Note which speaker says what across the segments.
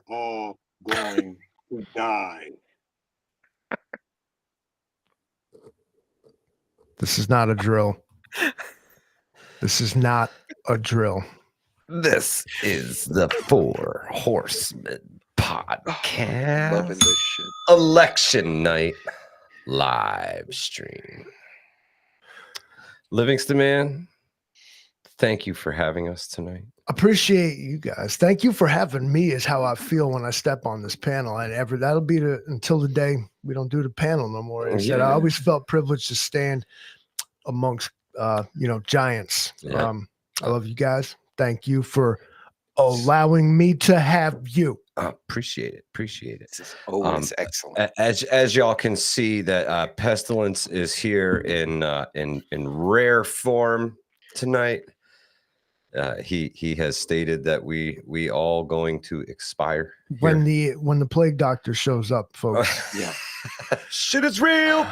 Speaker 1: We're all going to die.
Speaker 2: This is not a drill. This is not a drill.
Speaker 3: This is the Four Horsemen podcast.
Speaker 4: Loving this shit.
Speaker 3: Election night live stream. Livingston, man, thank you for having us tonight.
Speaker 2: Appreciate you guys. Thank you for having me is how I feel when I step on this panel. And that'll be until the day we don't do the panel no more. I always felt privileged to stand amongst giants.
Speaker 3: Yeah.
Speaker 2: I love you guys. Thank you for allowing me to have you.
Speaker 3: Appreciate it.
Speaker 4: This is always excellent.
Speaker 3: As y'all can see, that Pestilence is here in rare form tonight. He has stated that we all going to expire
Speaker 2: when the plague doctor shows up, folks.
Speaker 4: Yeah.
Speaker 3: Shit is real.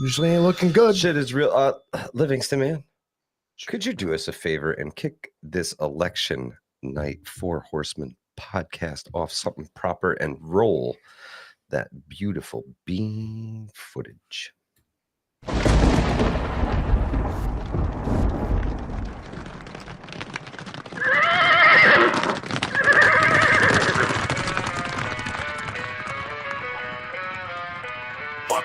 Speaker 2: Usually ain't looking good.
Speaker 3: Shit is real. Livingston, man, could you do us a favor and kick this election night Four Horsemen podcast off something proper and roll that beautiful beam footage?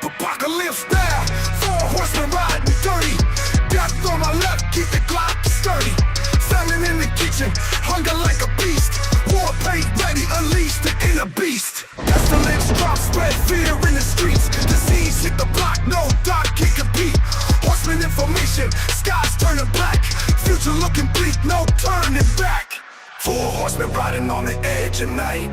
Speaker 5: Apocalypse now, Four Horsemen riding dirty. Death on my left, keep the Glock sturdy. Famine in the kitchen, hunger like a beast. War paint ready, unleash the inner beast. Pestilence drop, spread fear in the streets. Disease hit the block, no dot can compete. Horseman information, skies turning black. Future looking bleak, no turning back. Four horsemen riding on the edge of night.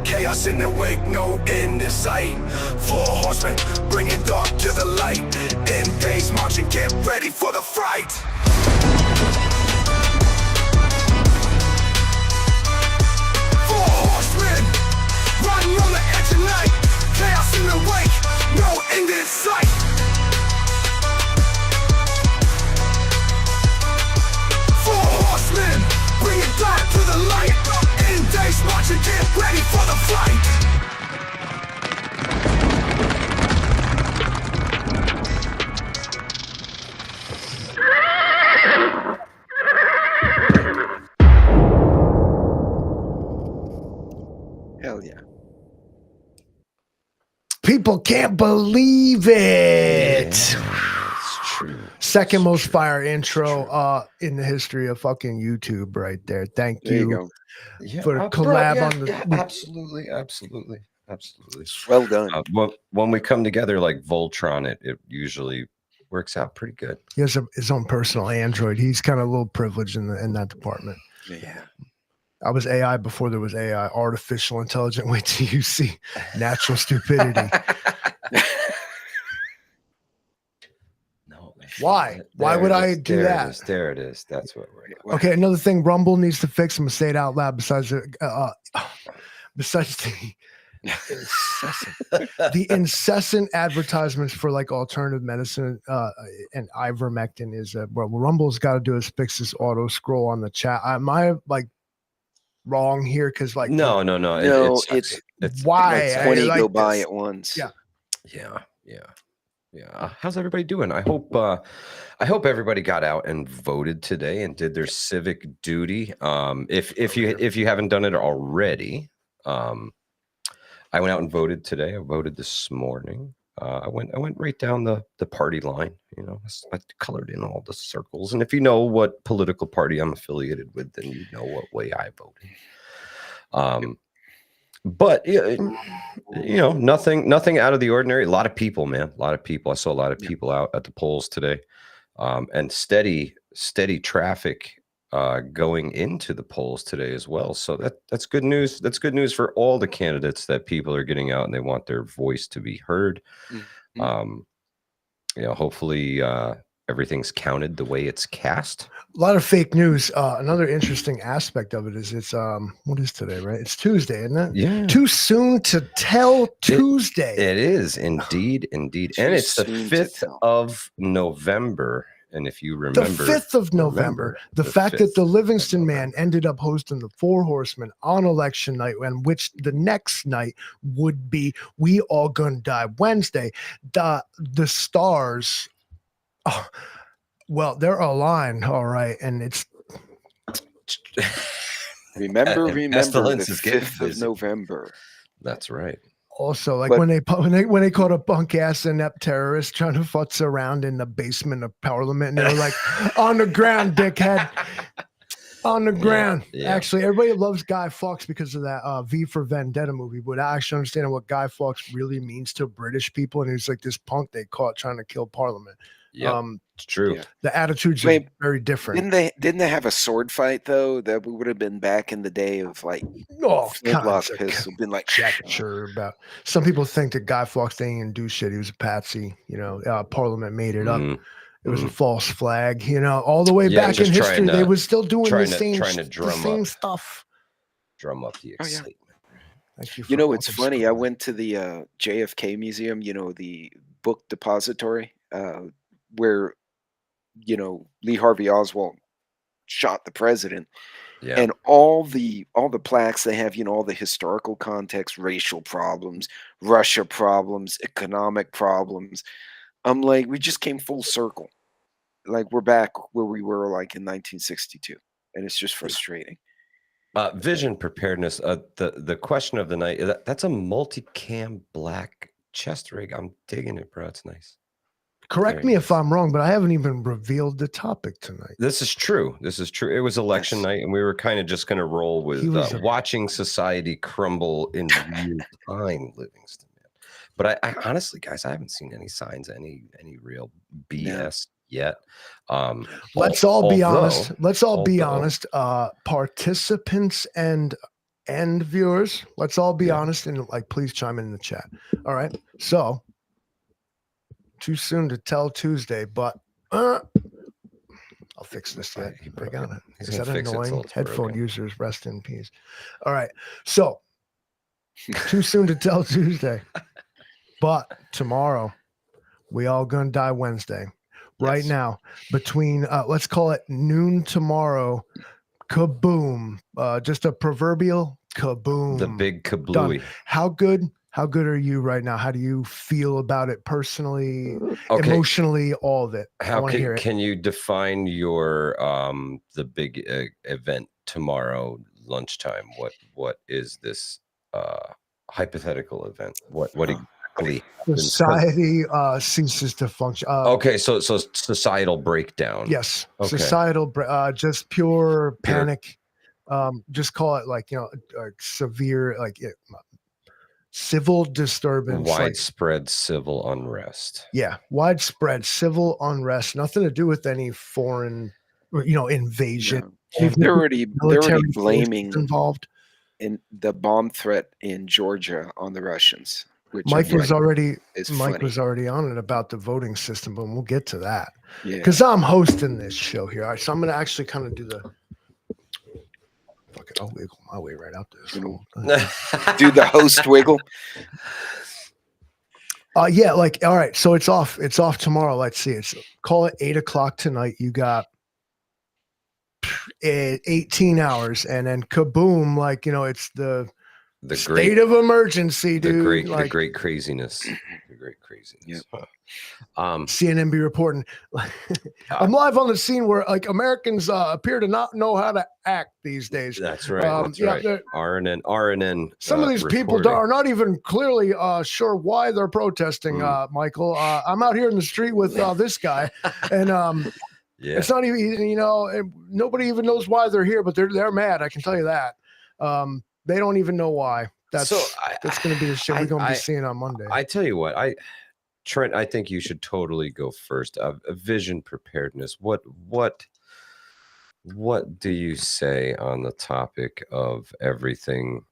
Speaker 5: Chaos in the wake, no end in sight. Four horsemen bringing dark to the light. End days marching, get ready for the fright. Four horsemen riding on the edge of night. Chaos in the wake, no end in sight. Four horsemen bringing dark to the light. End days marching, get ready for the fight.
Speaker 4: Hell yeah.
Speaker 2: People can't believe it.
Speaker 3: Yeah, it's true.
Speaker 2: Second most fire intro in the history of fucking YouTube right there. Thank
Speaker 4: There you
Speaker 2: you
Speaker 4: go.
Speaker 3: Yeah,
Speaker 2: for collab on the
Speaker 3: absolutely.
Speaker 4: Well done.
Speaker 3: When we come together like Voltron, it usually works out pretty good.
Speaker 2: He has his own personal Android. He's kind of a little privileged in that department.
Speaker 4: Yeah.
Speaker 2: I was AI before there was AI, artificial intelligence. Wait till you see natural stupidity.
Speaker 3: No.
Speaker 2: Why? Why would I do that?
Speaker 3: There it is. That's what we're doing.
Speaker 2: Okay, another thing Rumble needs to fix. I'm gonna say it out loud. Besides the incessant advertisements for like alternative medicine and ivermectin is what Rumble's got to do is fix this auto scroll on the chat. Am I like wrong here? Because like
Speaker 3: No.
Speaker 4: It's
Speaker 2: why
Speaker 4: 20
Speaker 2: like
Speaker 4: go by
Speaker 2: this.
Speaker 4: at once.
Speaker 2: Yeah.
Speaker 3: Yeah. How's everybody doing? I hope everybody got out and voted today and did their civic duty. If you haven't done it already, I went out and voted today. I voted this morning. I went right down the party line. I colored in all the circles. And if you know what political party I'm affiliated with, then you know what way I voted. But nothing out of the ordinary. A lot of people, man. A lot of people. I saw a lot of people out at the polls today, and steady traffic going into the polls today as well. So that's good news. That's good news for all the candidates that people are getting out and they want their voice to be heard. Hopefully everything's counted the way it's cast.
Speaker 2: A lot of fake news. Another interesting aspect of it is it's what is today, right? It's Tuesday, isn't it?
Speaker 3: Yeah.
Speaker 2: Too soon to tell Tuesday.
Speaker 3: It is indeed. And it's the 5th of November. And if you
Speaker 2: The
Speaker 3: remember,
Speaker 2: 5th of November, the fact that the
Speaker 3: 5th of
Speaker 2: Livingston
Speaker 3: November.
Speaker 2: man ended up hosting the Four Horsemen on election night, and which the next night would be We All Gonna Die Wednesday. The stars, oh, well, they're aligned, all right, and it's
Speaker 4: Remember the
Speaker 3: Pestilence is getting
Speaker 4: 5th of
Speaker 3: busy.
Speaker 4: November.
Speaker 3: That's right.
Speaker 2: also like
Speaker 4: But-
Speaker 2: when they caught a punk ass inept terrorist trying to futz around in the basement of Parliament, and they were like, "On the ground, dickhead." On the ground.
Speaker 3: yeah.
Speaker 2: Actually, everybody loves Guy Fawkes because of that V for Vendetta movie, but I actually understand what Guy Fawkes really means to British people. And he's like this punk they caught trying to kill Parliament.
Speaker 3: Yeah, it's true.
Speaker 4: Yeah.
Speaker 2: The attitudes are
Speaker 4: Wait,
Speaker 2: very different.
Speaker 4: Didn't they have a sword fight though? That would have been back in the day of like
Speaker 2: Oh,
Speaker 4: flintlock
Speaker 2: kinds of
Speaker 4: pistol. Been like
Speaker 2: conjecture about. Some people think that Guy Fawkes didn't even do shit. He was a patsy. Parliament made it up.
Speaker 3: Mm,
Speaker 2: It was a false flag. All the way
Speaker 3: Yeah,
Speaker 2: back in
Speaker 3: just
Speaker 2: history,
Speaker 3: trying
Speaker 2: they
Speaker 3: to-
Speaker 2: were still doing the
Speaker 3: trying to-
Speaker 2: same,
Speaker 3: trying to
Speaker 2: the
Speaker 3: drum
Speaker 2: same
Speaker 3: up.
Speaker 2: stuff.
Speaker 3: Drum up the
Speaker 4: Oh, yeah.
Speaker 3: excitement.
Speaker 2: Thank you.
Speaker 4: You
Speaker 2: for
Speaker 4: know, it's
Speaker 2: fucking
Speaker 4: funny. I
Speaker 2: schooling.
Speaker 4: went to the JFK Museum, the book depository, where, Lee Harvey Oswald shot the president.
Speaker 3: Yeah.
Speaker 4: And all the plaques they have, all the historical context, racial problems, Russia problems, economic problems. I'm like, we just came full circle. Like we're back where we were like in 1962. And it's just frustrating.
Speaker 3: Vision preparedness. The question of the night. That's a multicam black chest rig. I'm digging it, bro. It's nice.
Speaker 2: Correct
Speaker 3: Very
Speaker 2: me if
Speaker 3: nice.
Speaker 2: I'm wrong, but I haven't even revealed the topic tonight.
Speaker 3: This is true. It was election
Speaker 4: Yes.
Speaker 3: night, and we were kind of just going to roll with
Speaker 2: He was a-
Speaker 3: watching society crumble in real time, Livingston. Man. But I honestly, guys, I haven't seen any signs, any real BS yet.
Speaker 2: Let's all be
Speaker 3: although-
Speaker 2: honest. Let's all be
Speaker 3: although-
Speaker 2: honest. Participants and viewers, let's all be
Speaker 3: Yeah.
Speaker 2: honest and please chime in the chat. All right. So too soon to tell Tuesday, but I'll fix this yet.
Speaker 3: He
Speaker 2: I
Speaker 3: broke
Speaker 2: got
Speaker 3: it.
Speaker 2: it.
Speaker 3: He's
Speaker 2: Is
Speaker 3: gonna
Speaker 2: that
Speaker 3: fix it till
Speaker 2: annoying?
Speaker 3: it's
Speaker 2: Headphone
Speaker 3: broken.
Speaker 2: users, rest in peace. All right. So too soon to tell Tuesday, but tomorrow we all gonna die Wednesday. Right
Speaker 3: Yes.
Speaker 2: now, between let's call it noon tomorrow, kaboom! Just a proverbial kaboom.
Speaker 3: The big kablooey.
Speaker 2: How good are you right now? How do you feel about it personally,
Speaker 3: Okay.
Speaker 2: emotionally, all of it? I
Speaker 3: How
Speaker 2: want to hear it.
Speaker 3: can you define your the big event tomorrow lunchtime? What is this hypothetical event? What exactly?
Speaker 2: Society ceases to function.
Speaker 3: Okay, so societal breakdown.
Speaker 2: Yes,
Speaker 3: Okay.
Speaker 2: societal, just pure panic. Just call it severe, civil disturbance.
Speaker 3: Widespread civil unrest.
Speaker 2: Widespread civil unrest. Nothing to do with any foreign, invasion.
Speaker 4: No. They're already
Speaker 2: Military forces
Speaker 4: blaming
Speaker 2: involved.
Speaker 4: in the bomb threat in Georgia on the Russians. Which
Speaker 2: Mike was already on it about the voting system, but we'll get to that because I'm hosting this show here. All right, so I'm going to actually kind of do the. Fuck it, I'll wiggle my way right out this.
Speaker 4: do the host wiggle.
Speaker 2: All right, so it's off tomorrow. Let's see, call it 8:00 tonight. You got 18 hours, and then kaboom! It's the state of emergency, dude.
Speaker 3: The great craziness. The great craziness.
Speaker 4: Yep.
Speaker 3: Huh.
Speaker 2: CNN be reporting. I'm live on the scene where Americans appear to not know how to act these days.
Speaker 3: That's right. That's right. RNN.
Speaker 2: Some of these people are not even clearly sure why they're protesting, Michael. I'm out here in the street with this guy, and it's not even, nobody even knows why they're here, but they're mad. I can tell you that. They don't even know why. That's going to be the shit we're going to be seeing on Monday.
Speaker 3: I tell you what, Trent, I think you should totally go first. Vision preparedness. What do you say on the topic of everything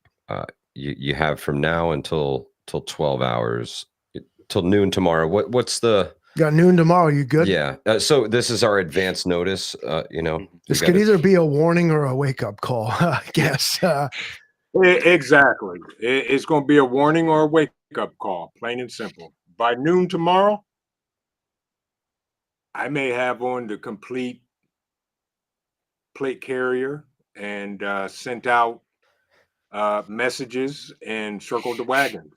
Speaker 3: you have from now until 12 hours till noon tomorrow? What's the
Speaker 2: got noon tomorrow? You good?
Speaker 3: Yeah. So this is our advance notice.
Speaker 2: This could either be a warning or a wake up call. I guess.
Speaker 1: Exactly. It's going to be a warning or a wake up call, plain and simple. By noon tomorrow, I may have on the complete plate carrier and sent out messages and circled the wagons.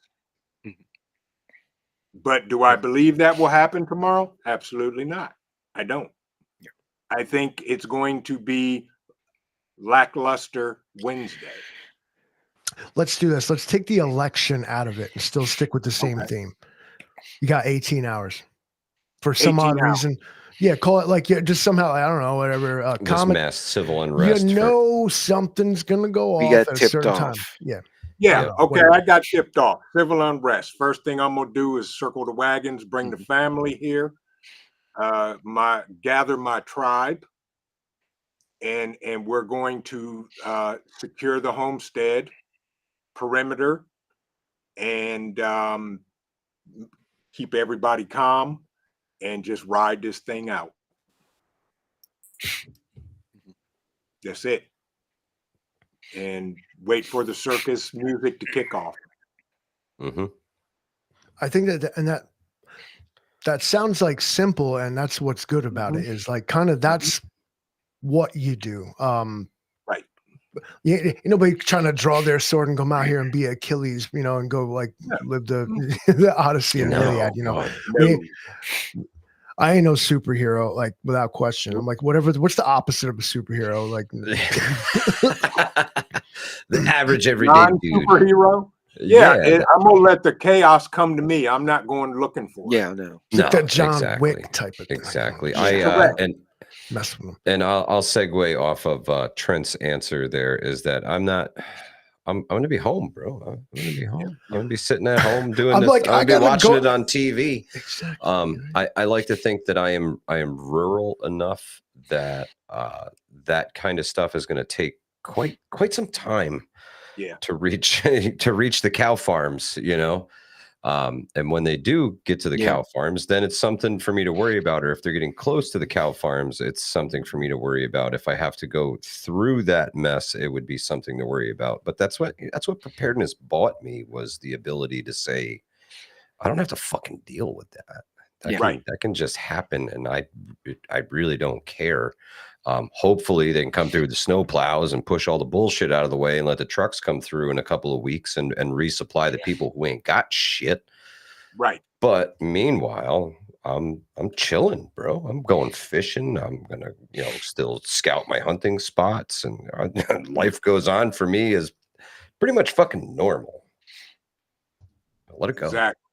Speaker 1: But do I believe that will happen tomorrow? Absolutely not. I don't.
Speaker 4: Yeah.
Speaker 1: I think it's going to be lackluster Wednesday.
Speaker 2: Let's do this. Let's take the election out of it and still stick with the same theme. You got 18 hours for some
Speaker 1: 18
Speaker 2: odd
Speaker 1: hours.
Speaker 2: reason. Yeah, call it like just somehow, I don't know, whatever.
Speaker 3: This
Speaker 2: Comic,
Speaker 3: mass civil unrest.
Speaker 2: you know something's gonna go
Speaker 4: We
Speaker 2: off
Speaker 4: got
Speaker 2: at a
Speaker 4: tipped
Speaker 2: certain
Speaker 4: off.
Speaker 2: time. Yeah.
Speaker 1: Yeah,
Speaker 2: Yeah,
Speaker 1: okay,
Speaker 2: whatever.
Speaker 1: I got tipped off. Civil unrest. First thing I'm gonna do is circle the wagons, bring the family here, gather my tribe, and we're going to secure the homestead perimeter and keep everybody calm and just ride this thing out. That's it. And wait for the circus music to kick off.
Speaker 3: Mm-hmm.
Speaker 2: I think that sounds like simple, and that's what's good about it is like kind of that's what you do.
Speaker 1: Right.
Speaker 2: Yeah, nobody trying to draw their sword and come out here and be Achilles, and go like live the Odyssey and Iliad,
Speaker 3: God.
Speaker 2: I ain't no superhero, like without question. I'm like, what's the opposite of a superhero? Like
Speaker 3: The average everyday dude.
Speaker 1: Non-superhero? Yeah, I'm gonna let the chaos come to me. I'm not going looking for it.
Speaker 4: Yeah, no.
Speaker 2: like that John
Speaker 3: exactly.
Speaker 2: Wick type of thing.
Speaker 3: Exactly.
Speaker 1: Correct.
Speaker 3: And
Speaker 2: Mess with them.
Speaker 3: and I'll segue off of Trent's answer. There is that I'm going to be home, bro. I'm going to be home. I'm going to be sitting at home doing
Speaker 2: I'm
Speaker 3: this.
Speaker 2: like,
Speaker 3: I'm
Speaker 2: I
Speaker 3: going to be
Speaker 2: gotta
Speaker 3: watching
Speaker 2: go-
Speaker 3: it on TV.
Speaker 2: Exactly.
Speaker 3: I like to think that I am rural enough that that kind of stuff is going to take quite some time.
Speaker 1: Yeah.
Speaker 3: To reach the cow farms, and when they do get to the cow farms, then it's something for me to worry about. Or if they're getting close to the cow farms, it's something for me to worry about. If I have to go through that mess, it would be something to worry about. But that's what preparedness bought me, was the ability to say, I don't have to fucking deal with that. That can just happen, and I really don't care. Hopefully they can come through the snow plows and push all the bullshit out of the way and let the trucks come through in a couple of weeks and resupply the people who ain't got shit.
Speaker 1: Right.
Speaker 3: But meanwhile, I'm chilling, bro. I'm going fishing. I'm gonna, still scout my hunting spots, and life goes on for me as pretty much fucking normal. Let it go.
Speaker 1: Exactly.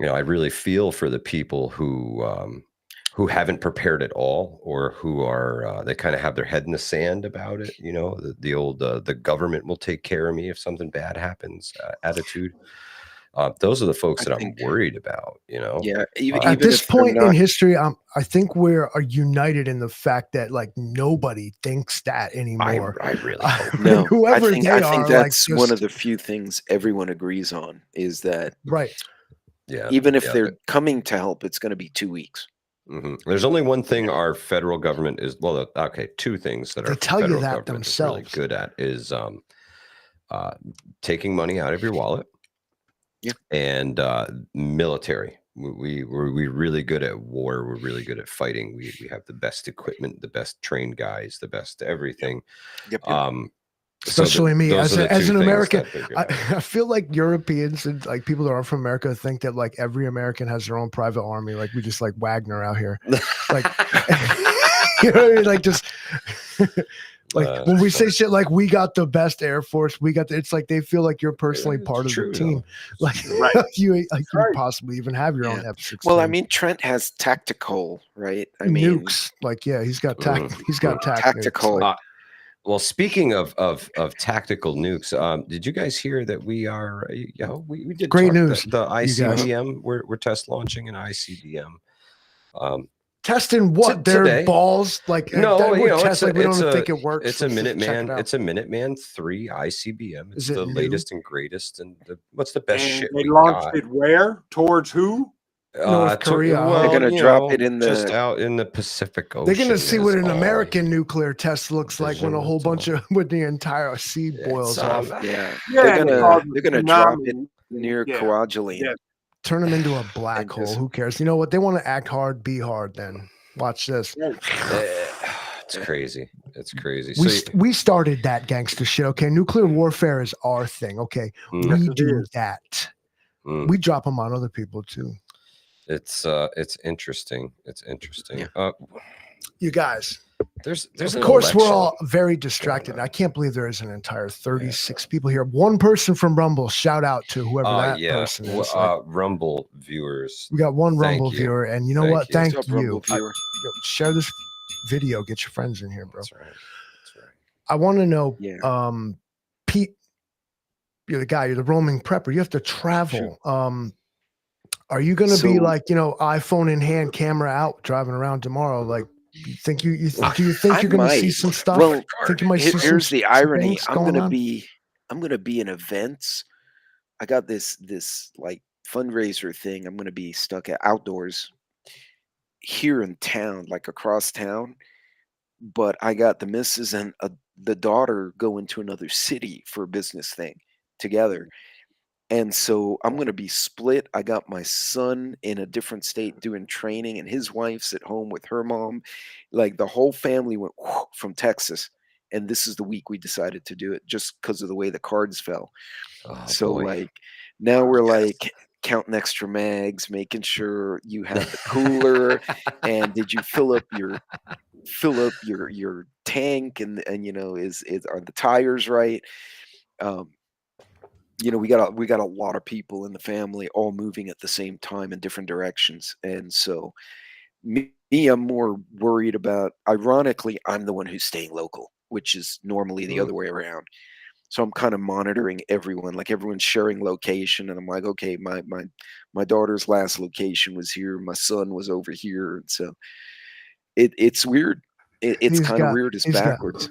Speaker 3: I really feel for the people who haven't prepared at all, or who are they kind of have their head in the sand about it. The old the government will take care of me if something bad happens attitude. Those are the folks that I'm worried about.
Speaker 4: Yeah.
Speaker 2: At this point in history, I think we're united in the fact that like nobody thinks that anymore.
Speaker 3: I really hope.
Speaker 4: No,
Speaker 2: whoever
Speaker 4: I think
Speaker 2: are,
Speaker 4: that's
Speaker 2: like,
Speaker 4: one of the few things everyone agrees on, is that
Speaker 2: right.
Speaker 3: Yeah.
Speaker 4: even if they're coming to help, it's going to be 2 weeks.
Speaker 3: Mm-hmm. There's only one thing our federal government is two things that
Speaker 2: They
Speaker 3: our
Speaker 2: tell you
Speaker 3: federal
Speaker 2: that
Speaker 3: government is really
Speaker 2: themselves.
Speaker 3: good at is taking money out of your wallet.
Speaker 4: Yeah.
Speaker 3: And military. We're really good at war. We're really good at fighting. We have the best equipment, the best trained guys, the best everything.
Speaker 4: Yep.
Speaker 2: Especially me as an American.
Speaker 3: I
Speaker 2: I feel like Europeans and like people that aren't from America think that like every American has their own private army. Like we just like Wagner out here. Like, what I mean? Like just like when we say shit like we got the best Air Force, it's like they feel like you're personally part of the team. Like you possibly even have your own F-16.
Speaker 4: Well, I mean, Trent has tactical, right? I mean,
Speaker 2: nukes. Like he's got tactical.
Speaker 4: Nukes.
Speaker 3: Well, speaking of tactical nukes, did you guys hear that we are? We did
Speaker 2: great news.
Speaker 3: The ICBM. We're test launching an ICBM.
Speaker 2: Testing what their
Speaker 3: today.
Speaker 2: Balls like
Speaker 3: no,
Speaker 2: we don't think it works.
Speaker 3: It's a Minuteman. It's a Minuteman 3 ICBM. It's the latest and greatest. And what's the best shit
Speaker 1: they
Speaker 3: we
Speaker 1: launched
Speaker 3: got?
Speaker 1: it where? Towards who?
Speaker 2: North Korea.
Speaker 3: Well,
Speaker 4: they're gonna drop it in
Speaker 3: just out in the Pacific Ocean.
Speaker 2: They're gonna see what an American nuclear test looks like when a whole bunch of when the entire sea boils off.
Speaker 4: They're gonna drop it near Kwajalein.
Speaker 2: Turn them into a black
Speaker 4: And
Speaker 2: hole.
Speaker 4: just-
Speaker 2: Who cares? You know what? They want to act hard, be hard. Then watch this.
Speaker 3: It's crazy. It's crazy.
Speaker 2: We started that gangster shit. Okay, nuclear warfare is our thing. Okay,
Speaker 3: Mm.
Speaker 2: we
Speaker 1: it
Speaker 2: do
Speaker 1: is.
Speaker 2: that.
Speaker 3: Mm.
Speaker 2: We drop them on other people too.
Speaker 3: It's interesting. It's interesting.
Speaker 4: Yeah.
Speaker 2: You guys,
Speaker 3: There's
Speaker 2: of
Speaker 3: an
Speaker 2: course, we're
Speaker 3: election.
Speaker 2: all very distracted. I can't believe there is an entire 36 people here. One person from Rumble. Shout out to whoever that person is.
Speaker 3: Rumble viewers.
Speaker 2: We got one
Speaker 3: thank
Speaker 2: Rumble
Speaker 3: you.
Speaker 2: viewer, and you know
Speaker 3: Thank
Speaker 2: what?
Speaker 3: you.
Speaker 2: Thank
Speaker 4: What's up,
Speaker 2: you.
Speaker 4: Rumble viewer?
Speaker 2: Share this video. Get your friends in here, bro.
Speaker 3: That's right. That's right.
Speaker 2: I want to know,
Speaker 4: Yeah.
Speaker 2: Pete, you're the guy, you're the roaming prepper. You have to travel. Are you going to be
Speaker 4: So-
Speaker 2: like, iPhone in hand, camera out, driving around tomorrow? Like, you think do you think
Speaker 4: I
Speaker 2: you're going to see
Speaker 4: might.
Speaker 2: some stuff?
Speaker 4: Well,
Speaker 2: think you might see
Speaker 4: here's
Speaker 2: some,
Speaker 4: the
Speaker 2: some
Speaker 4: irony.
Speaker 2: things
Speaker 4: I'm
Speaker 2: going
Speaker 4: gonna
Speaker 2: on?
Speaker 4: be in events. I got this like fundraiser thing. I'm gonna be stuck at outdoors here in town, like across town. But I got the missus and the daughter going to another city for a business thing together. And so I'm going to be split. I got my son in a different state doing training, and his wife's at home with her mom. Like the whole family went from Texas. And this is the week we decided to do it just because of the way the cards fell.
Speaker 3: Oh,
Speaker 4: So,
Speaker 3: boy.
Speaker 4: like, now we're like counting extra mags, making sure you have the cooler, and did you fill up your tank, and are the tires right? We got a lot of people in the family all moving at the same time in different directions, and so me, I'm more worried about. Ironically, I'm the one who's staying local, which is normally the other way around. So I'm kind of monitoring everyone, like everyone's sharing location, and I'm like, okay, my daughter's last location was here, my son was over here, and so it's weird. It's
Speaker 2: He's
Speaker 4: kind of
Speaker 2: got-
Speaker 4: weird. It's
Speaker 2: he's got-
Speaker 4: backwards.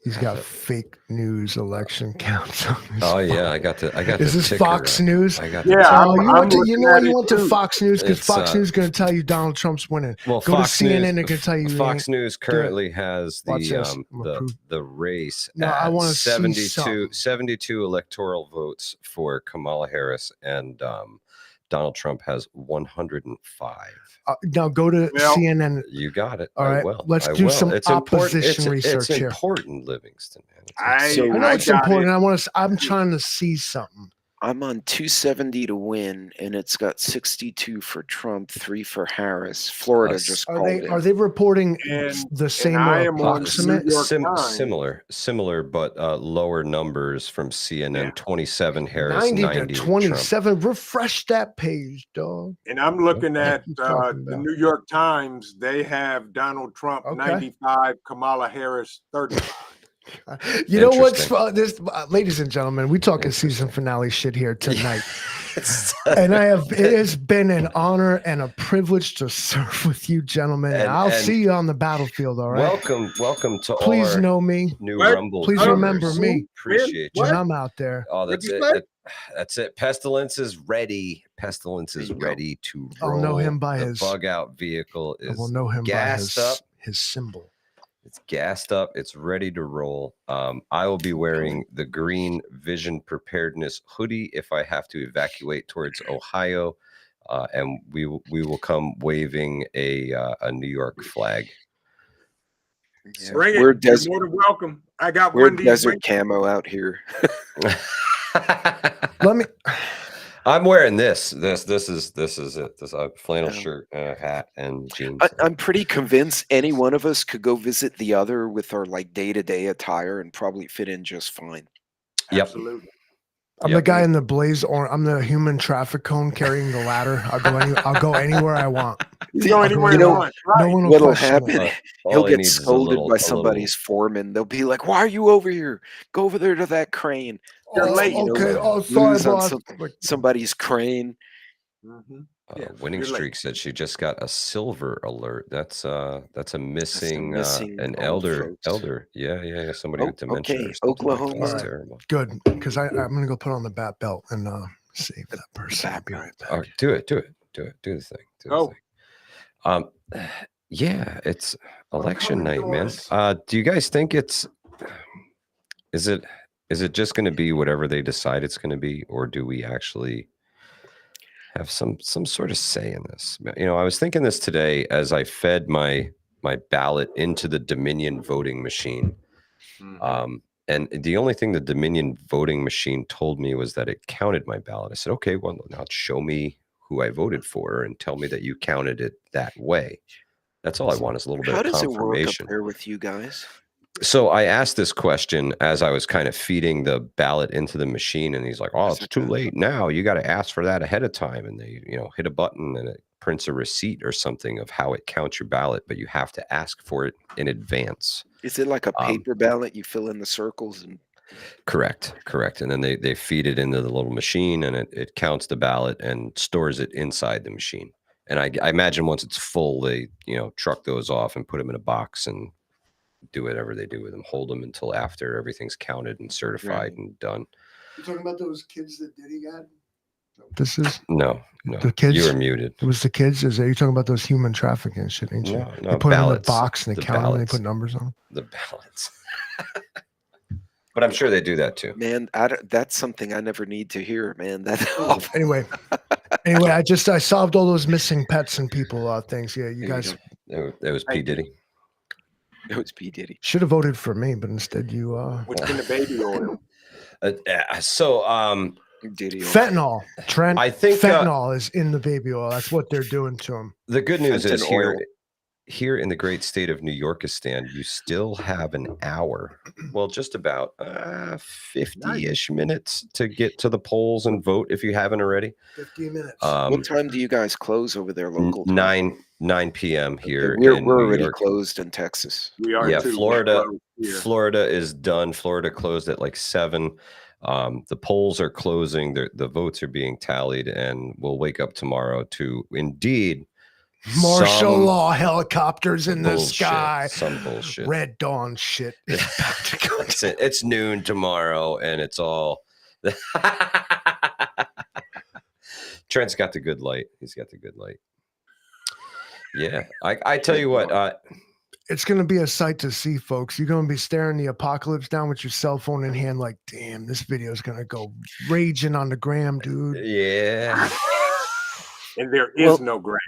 Speaker 2: He's got fake news election counts on his
Speaker 3: Oh
Speaker 2: phone.
Speaker 3: yeah, I got the
Speaker 2: Is
Speaker 3: the
Speaker 2: this
Speaker 3: ticker
Speaker 2: Fox
Speaker 3: up.
Speaker 2: News?
Speaker 3: I got
Speaker 1: Yeah,
Speaker 3: the
Speaker 2: Oh,
Speaker 1: I'm
Speaker 2: you went to
Speaker 1: looking at it too.
Speaker 2: Fox News because
Speaker 3: It's,
Speaker 2: Fox News is going to tell you Donald Trump's winning.
Speaker 3: Well,
Speaker 2: Go
Speaker 3: Fox
Speaker 2: to CNN,
Speaker 3: News,
Speaker 2: they can tell you. he
Speaker 3: Fox
Speaker 2: ain't.
Speaker 3: News currently has
Speaker 2: Watch this.
Speaker 3: the
Speaker 2: I'm gonna prove-
Speaker 3: the race
Speaker 2: No, I
Speaker 3: at
Speaker 2: wanna see
Speaker 3: 72
Speaker 2: something.
Speaker 3: electoral votes for Kamala Harris, and Donald Trump has 105.
Speaker 2: Now go to
Speaker 1: Well-
Speaker 2: CNN.
Speaker 3: You got it.
Speaker 2: All
Speaker 3: I
Speaker 2: right,
Speaker 3: will.
Speaker 2: let's
Speaker 3: I
Speaker 2: do
Speaker 3: will.
Speaker 2: some
Speaker 3: It's important.
Speaker 2: opposition research
Speaker 3: it's
Speaker 2: here.
Speaker 3: important, Livingston. Man.
Speaker 4: So-
Speaker 2: I know
Speaker 1: I
Speaker 2: it's
Speaker 1: got
Speaker 2: important.
Speaker 1: it.
Speaker 2: I'm trying to see something.
Speaker 4: I'm on 270 to win, and it's got 62 for Trump, 3 for Harris. Florida
Speaker 3: Us.
Speaker 4: just
Speaker 2: Are
Speaker 4: called
Speaker 2: they
Speaker 4: it.
Speaker 2: are they reporting
Speaker 1: And-
Speaker 2: the same
Speaker 1: I
Speaker 2: or
Speaker 1: am on
Speaker 2: approximate?
Speaker 1: New York Times.
Speaker 3: Similar, but lower numbers from CNN.
Speaker 1: Yeah.
Speaker 3: 27 Harris,
Speaker 2: 90 to
Speaker 3: Trump.
Speaker 2: 27. Refresh that page, dog.
Speaker 1: And I'm looking
Speaker 3: Okay.
Speaker 1: at
Speaker 2: What you talking
Speaker 1: the
Speaker 2: about?
Speaker 1: New York Times. They have Donald Trump
Speaker 2: Okay.
Speaker 1: 95, Kamala Harris 35.
Speaker 2: You know what's
Speaker 3: Interesting.
Speaker 2: this, ladies and gentlemen? We talking season finale shit here tonight, and it has been an honor and a privilege to serve with you, gentlemen. And I'll
Speaker 3: And-
Speaker 2: see you on the battlefield. All right.
Speaker 3: Welcome to
Speaker 2: Please
Speaker 3: all our
Speaker 2: know me
Speaker 3: new
Speaker 1: What?
Speaker 3: Rumble.
Speaker 2: Please
Speaker 3: viewers.
Speaker 2: remember me.
Speaker 3: Appreciate you.
Speaker 1: What?
Speaker 2: when I'm out there.
Speaker 3: Oh,
Speaker 1: What'd
Speaker 3: that's
Speaker 1: you
Speaker 3: it.
Speaker 1: say?
Speaker 3: That's it. Pestilence is ready. Pestilence is
Speaker 4: There you go.
Speaker 3: ready to
Speaker 2: I'll
Speaker 3: roll.
Speaker 2: know him by
Speaker 3: the
Speaker 2: his-
Speaker 3: bug out vehicle
Speaker 2: I
Speaker 3: is
Speaker 2: will know him by
Speaker 3: gassed up.
Speaker 2: his symbol.
Speaker 3: It's gassed up. It's ready to roll. I will be wearing the green Vision Preparedness hoodie if I have to evacuate towards Ohio, and we will come waving a New York flag.
Speaker 4: Yeah.
Speaker 1: Bring it.
Speaker 4: We're
Speaker 1: You're
Speaker 4: desert.
Speaker 1: more than welcome. I got
Speaker 4: We're
Speaker 1: one of these.
Speaker 4: desert camo out here.
Speaker 2: Let me.
Speaker 3: I'm wearing this. This is it. This flannel
Speaker 4: Um,
Speaker 3: shirt, hat, and jeans.
Speaker 4: I'm pretty convinced any one of us could go visit the other with our like day-to-day attire and probably fit in just fine.
Speaker 3: Yep.
Speaker 1: Absolutely.
Speaker 2: I'm
Speaker 3: Yep.
Speaker 2: the guy in the blaze, or I'm the human traffic cone carrying the ladder. I'll go anywhere I want.
Speaker 1: You go anywhere
Speaker 2: You
Speaker 1: you
Speaker 2: know,
Speaker 1: want.
Speaker 2: No
Speaker 1: Right.
Speaker 2: one will
Speaker 4: What'll
Speaker 2: question it.
Speaker 4: happen?
Speaker 3: All
Speaker 4: He'll
Speaker 3: he
Speaker 4: get
Speaker 3: needs is a
Speaker 4: scolded
Speaker 3: little-
Speaker 4: by
Speaker 3: a little-
Speaker 4: somebody's foreman. They'll be like, "Why are you over here? Go over there to that crane."
Speaker 1: You're
Speaker 2: Oh,
Speaker 1: late.
Speaker 2: okay. Oh, sorry,
Speaker 4: Lose on
Speaker 2: boss.
Speaker 4: some-
Speaker 2: Like,
Speaker 4: Somebody's crane.
Speaker 1: Mhm. Yeah,
Speaker 3: Winning
Speaker 1: you're late.
Speaker 3: Streak said she just got a silver alert. That's a missing,
Speaker 4: missing
Speaker 3: an
Speaker 4: old
Speaker 3: elder.
Speaker 4: folks.
Speaker 3: Yeah. Somebody
Speaker 4: Oh,
Speaker 3: with dementia.
Speaker 4: okay,
Speaker 3: or something like that.
Speaker 4: Oklahoma.
Speaker 3: That's terrible.
Speaker 2: good, because I'm gonna go put on the bat belt and save that person. I'll
Speaker 4: bat
Speaker 2: be right back.
Speaker 3: All right, do it. Do the thing. Do the
Speaker 1: Go.
Speaker 3: thing. Yeah, it's election
Speaker 1: coming,
Speaker 3: night, man.
Speaker 1: Doris.
Speaker 3: Do you guys think is it just going to be whatever they decide it's going to be, or do we actually have some sort of say in this. You know, I was thinking this today as I fed my ballot into the Dominion voting machine.
Speaker 1: Mhm.
Speaker 3: And the only thing the Dominion voting machine told me was that it counted my ballot. I said, okay, well, now show me who I voted for and tell me that you counted it that way. That's all I want is a little bit
Speaker 4: How
Speaker 3: of
Speaker 4: does it work up
Speaker 3: confirmation.
Speaker 4: there with you guys?
Speaker 3: So I asked this question as I was kind of feeding the ballot into the machine, and he's like, "Oh, it's too late now. You got to ask for that ahead of time." And they, hit a button and it prints a receipt or something of how it counts your ballot, but you have to ask for it in advance.
Speaker 4: Is it like a paper ballot? You fill in the circles and
Speaker 3: Correct. And then they feed it into the little machine, and it counts the ballot and stores it inside the machine. And I imagine once it's full, they truck those off and put them in a box and do whatever they do with them, hold them until after everything's counted and certified and done.
Speaker 2: You talking about those kids that Diddy got? This is
Speaker 3: No,
Speaker 2: the kids.
Speaker 3: You were muted.
Speaker 2: It was the kids. Is that you talking about those human trafficking shit? Ain't you?
Speaker 3: No,
Speaker 2: They put them in a
Speaker 3: ballots.
Speaker 2: box and they
Speaker 3: The
Speaker 2: count them and they
Speaker 3: ballots.
Speaker 2: put numbers on them.
Speaker 3: The ballots. But I'm sure they do that too.
Speaker 4: man, that's something I never need to hear, man.
Speaker 2: Anyway, I solved all those missing pets and people things. Yeah, you guys
Speaker 3: That was P. Diddy.
Speaker 4: It was P. Diddy.
Speaker 2: should have voted for me, but instead you
Speaker 1: What's in the baby oil?
Speaker 4: Diddy.
Speaker 2: fentanyl. Trent,
Speaker 3: I think
Speaker 2: fentanyl is in the baby oil. That's what they're doing to him.
Speaker 3: the good news is
Speaker 4: Fentanyl.
Speaker 3: here in the great state of New Yorkistan, you still have an hour. Well, just about 50-ish minutes to get to the polls and vote if you haven't already.
Speaker 2: 15 minutes.
Speaker 4: What time do you guys close over there local time?
Speaker 3: 9 p.m. here.
Speaker 4: We're
Speaker 3: in New
Speaker 4: already
Speaker 3: York.
Speaker 4: closed in Texas.
Speaker 1: We are
Speaker 3: Yeah,
Speaker 1: too.
Speaker 3: Florida.
Speaker 1: We're here.
Speaker 3: Florida is done. Florida closed at like 7. The polls are closing. The votes are being tallied, and we'll wake up tomorrow to indeed
Speaker 2: Martial
Speaker 3: some
Speaker 2: law helicopters in the
Speaker 3: bullshit,
Speaker 2: sky.
Speaker 3: Some bullshit.
Speaker 2: Red Dawn shit. is about to go down.
Speaker 3: It's noon tomorrow, and it's all. Trent's got the good light. He's got the good light. Yeah, I tell you what.
Speaker 2: It's going to be a sight to see, folks. You're going to be staring the apocalypse down with your cell phone in hand like, damn, this video is going to go raging on the gram, dude.
Speaker 3: Yeah.
Speaker 1: And there is no Graham.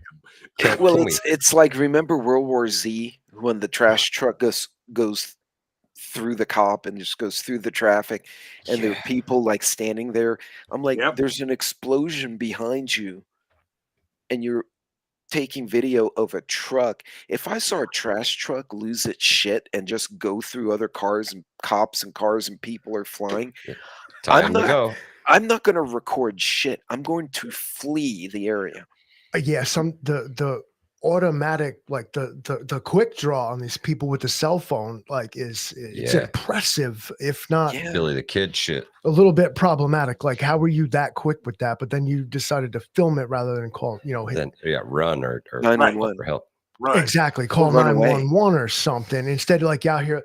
Speaker 4: It's like, remember World War Z when the trash truck goes through the cop and just goes through the traffic, and there are people like standing there. I'm like, there's an explosion behind you, and you're taking video of a truck. If I saw a trash truck lose its shit and just go through other cars and cops and cars and people are flying,
Speaker 3: Time to go.
Speaker 4: I'm not going to record shit. I'm going to flee the area.
Speaker 2: Yeah, the automatic, like the quick draw on these people with the cell phone, like it's impressive, if not
Speaker 3: Billy the Kid shit.
Speaker 2: a little bit problematic. Like, how were you that quick with that? But then you decided to film it rather than call,
Speaker 3: Then run or
Speaker 4: 911
Speaker 3: for help.
Speaker 1: Right.
Speaker 2: exactly, call
Speaker 4: run away.
Speaker 2: 911 or something instead of like out here.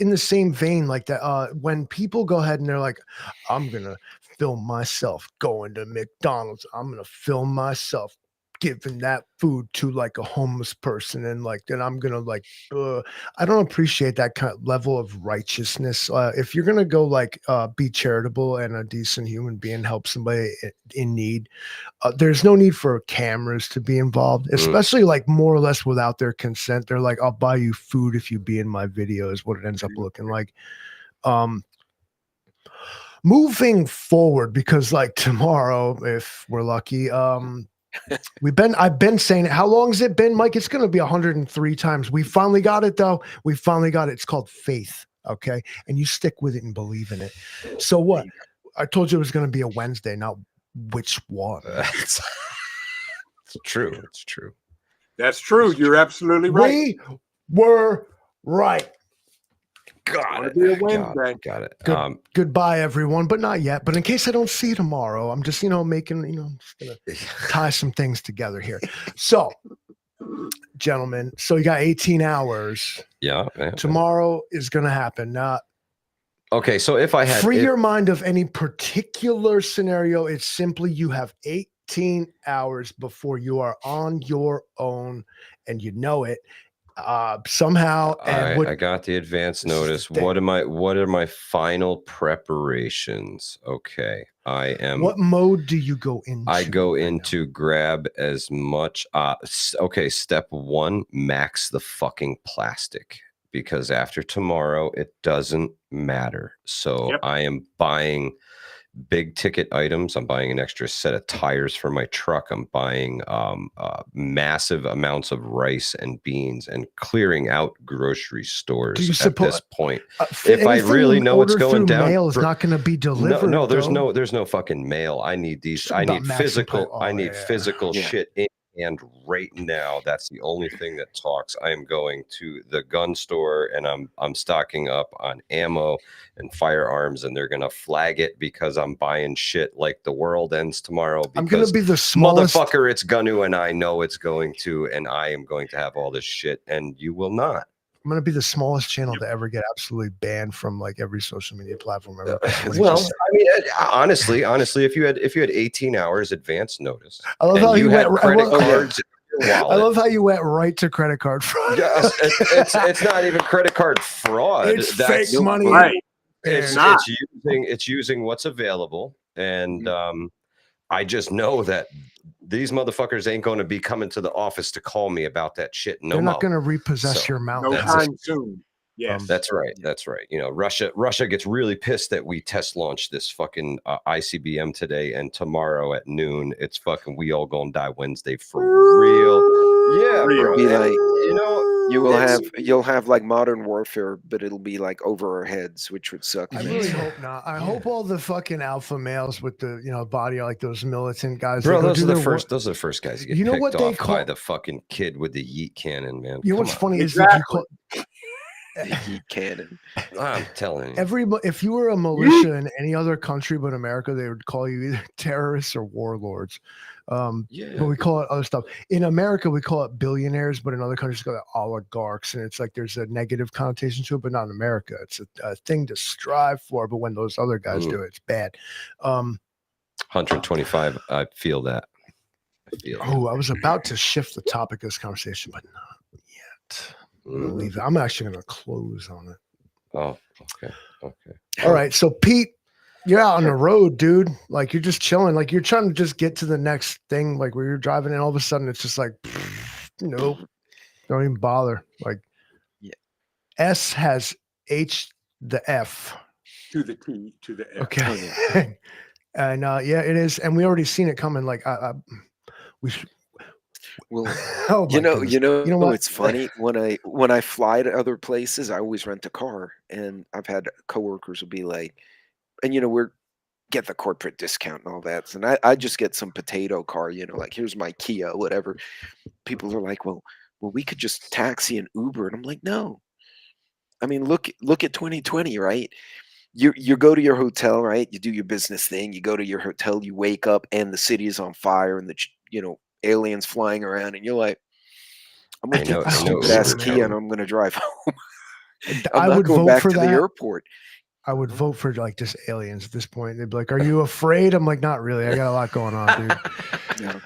Speaker 2: In the same vein, like that, when people go ahead and they're like, I'm gonna film myself going to McDonald's, I'm gonna film myself giving that food to like a homeless person, and like then I'm gonna like I don't appreciate that kind of level of righteousness. If you're gonna go like be charitable and a decent human being, help somebody in need, there's no need for cameras to be involved, especially like more or less without their consent. They're like, I'll buy you food if you be in my video, is what it ends up looking like. Moving forward, because like tomorrow, if we're lucky, I've been saying it. How long has it been, Mike? It's going to be 103 times. We finally got it, though. We finally got it. It's called faith. Okay. And you stick with it and believe in it. So what? I told you it was going to be a Wednesday. Now, which one?
Speaker 3: It's true. It's true.
Speaker 1: That's true. You're absolutely right.
Speaker 2: We were right.
Speaker 3: Got
Speaker 1: It'll be a Wednesday.
Speaker 3: Got it.
Speaker 2: Good, goodbye, everyone, but not yet. But in case I don't see you tomorrow, I'm just, making, just going to tie some things together here. So, gentlemen, so you got 18 hours.
Speaker 3: Yeah.
Speaker 2: Tomorrow is going to happen.
Speaker 3: Okay, so if I had
Speaker 2: free your mind of any particular scenario, it's simply you have 18 hours before you are on your own, and you know it. somehow. And
Speaker 3: I got the advance
Speaker 2: This is the
Speaker 3: notice.
Speaker 2: thing.
Speaker 3: What are my final preparations? Okay.
Speaker 2: what mode do you go into?
Speaker 3: I go
Speaker 2: right
Speaker 3: in
Speaker 2: now?
Speaker 3: to grab as much okay, step 1, max the fucking plastic, because after tomorrow it doesn't matter. So
Speaker 1: Yep.
Speaker 3: I am buying big ticket items. I'm buying an extra set of tires for my truck. I'm buying massive amounts of rice and beans and clearing out grocery stores
Speaker 2: Do you
Speaker 3: at this point. If I
Speaker 2: anything
Speaker 3: really
Speaker 2: you
Speaker 3: know what's
Speaker 2: order
Speaker 3: going
Speaker 2: through
Speaker 3: down,
Speaker 2: mail is not going to be delivered.
Speaker 3: no, there's
Speaker 2: though.
Speaker 3: there's no fucking mail. I need these.
Speaker 2: Something
Speaker 3: I
Speaker 2: about
Speaker 3: need
Speaker 2: maximum
Speaker 3: physical.
Speaker 2: play-
Speaker 3: I
Speaker 2: oh,
Speaker 3: need
Speaker 2: yeah.
Speaker 3: physical
Speaker 4: Yeah.
Speaker 3: shit in hand right now. That's the only thing that talks. I am going to the gun store and I'm stocking up on ammo and firearms, and they're gonna flag it because I'm buying shit like the world ends tomorrow.
Speaker 2: I'm going to
Speaker 3: Because
Speaker 2: be the smallest.
Speaker 3: motherfucker, it's gonna, and I know it's going to, and I am going to have all this shit, and you will not.
Speaker 2: I'm going to be the smallest channel to ever get absolutely banned from like every social media platform ever.
Speaker 3: Well, I mean, honestly, if you had 18 hours advance notice,
Speaker 2: I love
Speaker 3: and
Speaker 2: how
Speaker 3: you
Speaker 2: you
Speaker 3: had
Speaker 2: went.
Speaker 3: credit cards in your
Speaker 2: I
Speaker 3: wallet.
Speaker 2: love how you went right to credit card fraud.
Speaker 3: Yes, it's not even credit card fraud.
Speaker 2: It's fake money.
Speaker 1: Right.
Speaker 3: It's
Speaker 1: not.
Speaker 3: it's using what's available, and I just know that these motherfuckers ain't going to be coming to the office to call me about that shit. No,
Speaker 2: They're not
Speaker 3: mo.
Speaker 2: going to repossess
Speaker 3: So,
Speaker 2: your mount.
Speaker 1: No
Speaker 3: That's
Speaker 1: time soon. Yes.
Speaker 3: That's right. That's right. You know, Russia gets really pissed that we test launched this fucking ICBM today, and tomorrow at noon, it's fucking we all gonna die Wednesday for real. Yeah,
Speaker 1: Real.
Speaker 3: bro.
Speaker 4: Be like,
Speaker 3: You know,
Speaker 4: you'll have like modern warfare, but it'll be like over our heads, which would suck.
Speaker 2: I
Speaker 4: man.
Speaker 2: really hope not. I hope all the fucking alpha males with the body like those militant guys.
Speaker 3: Bro,
Speaker 2: they go
Speaker 3: those
Speaker 2: do
Speaker 3: are the
Speaker 2: their
Speaker 3: first.
Speaker 2: work.
Speaker 3: Those are the first guys to get
Speaker 2: You know
Speaker 3: picked
Speaker 2: what they
Speaker 3: off by
Speaker 2: call-
Speaker 3: the fucking kid with the yeet cannon, man.
Speaker 2: You know
Speaker 3: Come
Speaker 2: what's
Speaker 3: on.
Speaker 2: funny is if you call
Speaker 4: The heat cannon.
Speaker 3: I'm telling you.
Speaker 2: if you were a militia in any other country but America, they would call you either terrorists or warlords.
Speaker 3: Yeah.
Speaker 2: But we call it other stuff. In America, we call it billionaires, but in other countries, we call it oligarchs. And it's like there's a negative connotation to it, but not in America. It's a thing to strive for. But when those other guys do it, it's bad.
Speaker 3: 125. I feel that. I feel that.
Speaker 2: Oh, I was about to shift the topic of this conversation, but not yet. I'm gonna
Speaker 3: Mhm.
Speaker 2: leave it. I'm actually going to close on it.
Speaker 3: Oh, okay. Okay.
Speaker 2: All right. So, Pete, you're out on the road, dude. Like, you're just chilling. Like, you're trying to just get to the next thing. Like, where you're driving, and all of a sudden, it's just like, nope, don't even bother. Like,
Speaker 4: Yeah.
Speaker 2: S has H the F.
Speaker 1: To the T, to the F.
Speaker 2: Okay. And yeah, it is. And we already seen it coming. Like, we should.
Speaker 4: Well,
Speaker 2: Oh, my
Speaker 4: you know,
Speaker 2: goodness.
Speaker 4: you know,
Speaker 2: You know what?
Speaker 4: it's funny when I fly to other places, I always rent a car, and I've had coworkers will be like, and we're get the corporate discount and all that, and I just get some potato car, like here's my Kia, whatever. People are like, well, we could just taxi and Uber, and I'm like, no. I mean, look at 2020, right? You go to your hotel, right? You do your business thing. You go to your hotel. You wake up, and the city is on fire, and aliens flying around, and you're like, I'm gonna
Speaker 3: I
Speaker 4: take
Speaker 3: know-
Speaker 4: the
Speaker 3: I know
Speaker 4: stupid ass
Speaker 2: Uber,
Speaker 4: Kia,
Speaker 2: man.
Speaker 4: and I'm gonna drive home.
Speaker 2: I
Speaker 4: I'm not
Speaker 2: would
Speaker 4: going
Speaker 2: vote
Speaker 4: back
Speaker 2: for
Speaker 4: to the
Speaker 2: that.
Speaker 4: airport.
Speaker 2: I would vote for like just aliens at this point. They'd be like, "Are you afraid?" I'm like, "Not really. I got a lot going on, dude."
Speaker 4: Yeah.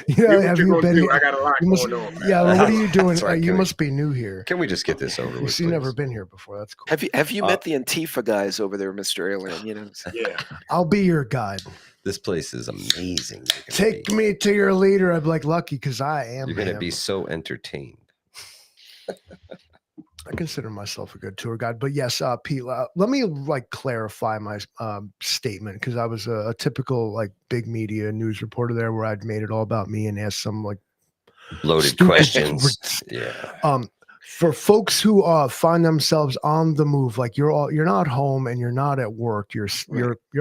Speaker 2: You know,
Speaker 1: What
Speaker 2: have
Speaker 1: you
Speaker 2: you
Speaker 1: gonna
Speaker 2: been?
Speaker 1: do?
Speaker 2: Here?
Speaker 1: I got a lot
Speaker 2: You must,
Speaker 1: going on, man.
Speaker 2: yeah, well, what are you doing?
Speaker 3: That's right.
Speaker 2: You
Speaker 3: Can we-
Speaker 2: must be new here.
Speaker 3: Can we just get this over
Speaker 2: You
Speaker 3: with?
Speaker 2: see, never
Speaker 3: please?
Speaker 2: been here before. That's cool.
Speaker 4: Have you met the Antifa guys over there, Mr. Alien?
Speaker 1: Yeah.
Speaker 2: I'll be your guide.
Speaker 3: This place is amazing. You're gonna
Speaker 2: Take
Speaker 3: be-
Speaker 2: me to your leader. I'd be like lucky because I am.
Speaker 3: You're gonna
Speaker 2: him.
Speaker 3: be so entertained.
Speaker 2: I consider myself a good tour guide, but yes, Pete. Let me like clarify my statement because I was a typical like big media news reporter there, where I'd made it all about me and asked some like
Speaker 3: Loaded
Speaker 2: stupid-
Speaker 3: questions. Yeah.
Speaker 2: For folks who find themselves on the move, like you're not home and you're not at work, you're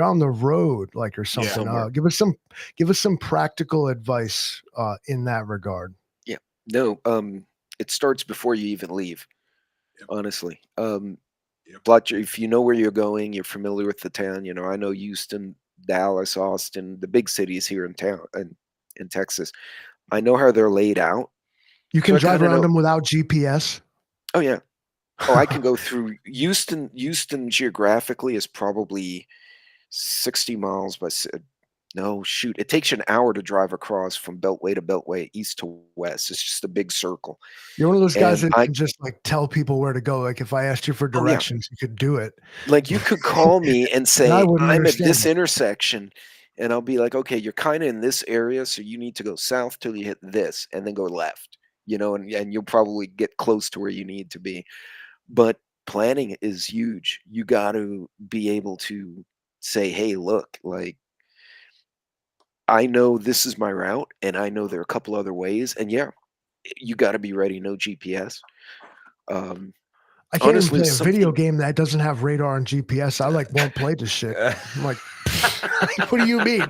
Speaker 2: on the road, like or something.
Speaker 4: somewhere.
Speaker 2: Give us some practical advice in that regard.
Speaker 4: Yeah. No. It starts before you even leave. Honestly. If you know where you're going, you're familiar with the town. I know Houston, Dallas, Austin, the big cities here in town and in Texas. I know how they're laid out.
Speaker 2: You can
Speaker 4: So I
Speaker 2: drive
Speaker 4: kinda
Speaker 2: around
Speaker 4: know-
Speaker 2: them without GPS.
Speaker 4: Oh yeah. Oh, I can go through Houston. Houston geographically is probably 60 miles by No, shoot. It takes you an hour to drive across from beltway to beltway, east to west. It's just a big circle.
Speaker 2: You're one of those guys
Speaker 4: And
Speaker 2: that
Speaker 4: I
Speaker 2: can just like tell people where to go. Like if I asked you for
Speaker 4: Oh, yeah.
Speaker 2: directions, you could do it.
Speaker 4: Like, you could call me and say,
Speaker 2: wouldn't
Speaker 4: "I'm at
Speaker 2: understand
Speaker 4: this
Speaker 2: it.
Speaker 4: intersection," and I'll be like, "Okay, you're kinda in this area, so you need to go south till you hit this, and then go left," and you'll probably get close to where you need to be. But planning is huge. You got to be able to say, "Hey, look, like, I know this is my route, and I know there are a couple other ways," and yeah, you gotta be ready, no GPS. Um,
Speaker 2: I can't
Speaker 4: honestly,
Speaker 2: even play a video
Speaker 4: something
Speaker 2: game that doesn't have radar and GPS. I like won't play this shit. I'm like, what do you mean?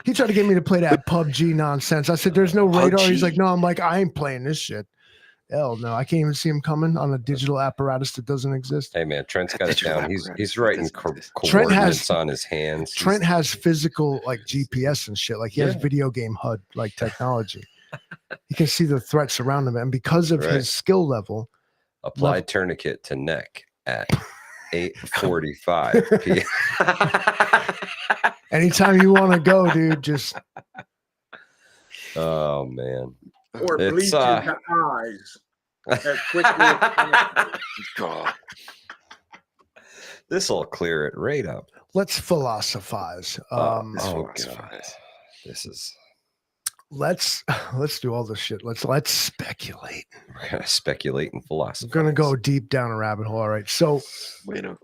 Speaker 2: He tried to get me to play that PUBG nonsense. I said, there's no radar. He's like,
Speaker 4: PUBG.
Speaker 2: no. I'm like, I ain't playing this shit. Hell no. I can't even see him coming on a digital apparatus that doesn't exist.
Speaker 3: Hey man, Trent's
Speaker 4: That
Speaker 3: got it
Speaker 4: digital
Speaker 3: down. He's
Speaker 4: apparatus, it
Speaker 3: writing
Speaker 4: doesn't exist.
Speaker 2: Trent has-
Speaker 3: coordinates on his hands.
Speaker 2: Trent has physical like GPS and shit. Like he has
Speaker 3: Yeah.
Speaker 2: video game HUD like technology. He can see the threats around him. And because of
Speaker 3: Right.
Speaker 2: his skill level,
Speaker 3: Apply tourniquet to neck at 8:45 p.m.
Speaker 2: anytime you want to go, dude, just
Speaker 3: Oh man.
Speaker 1: Or
Speaker 3: It's,
Speaker 1: bleach in the eyes. As quickly as possible.
Speaker 4: God.
Speaker 3: This will clear it right up.
Speaker 2: let's philosophize.
Speaker 4: This
Speaker 3: Oh
Speaker 4: philosophy
Speaker 3: god.
Speaker 4: is-
Speaker 3: This is
Speaker 2: Let's do all this shit. Let's speculate.
Speaker 3: we're gonna speculate and
Speaker 2: I'm
Speaker 3: philosophy.
Speaker 2: gonna go deep down a rabbit hole. All right. So
Speaker 4: Bueno.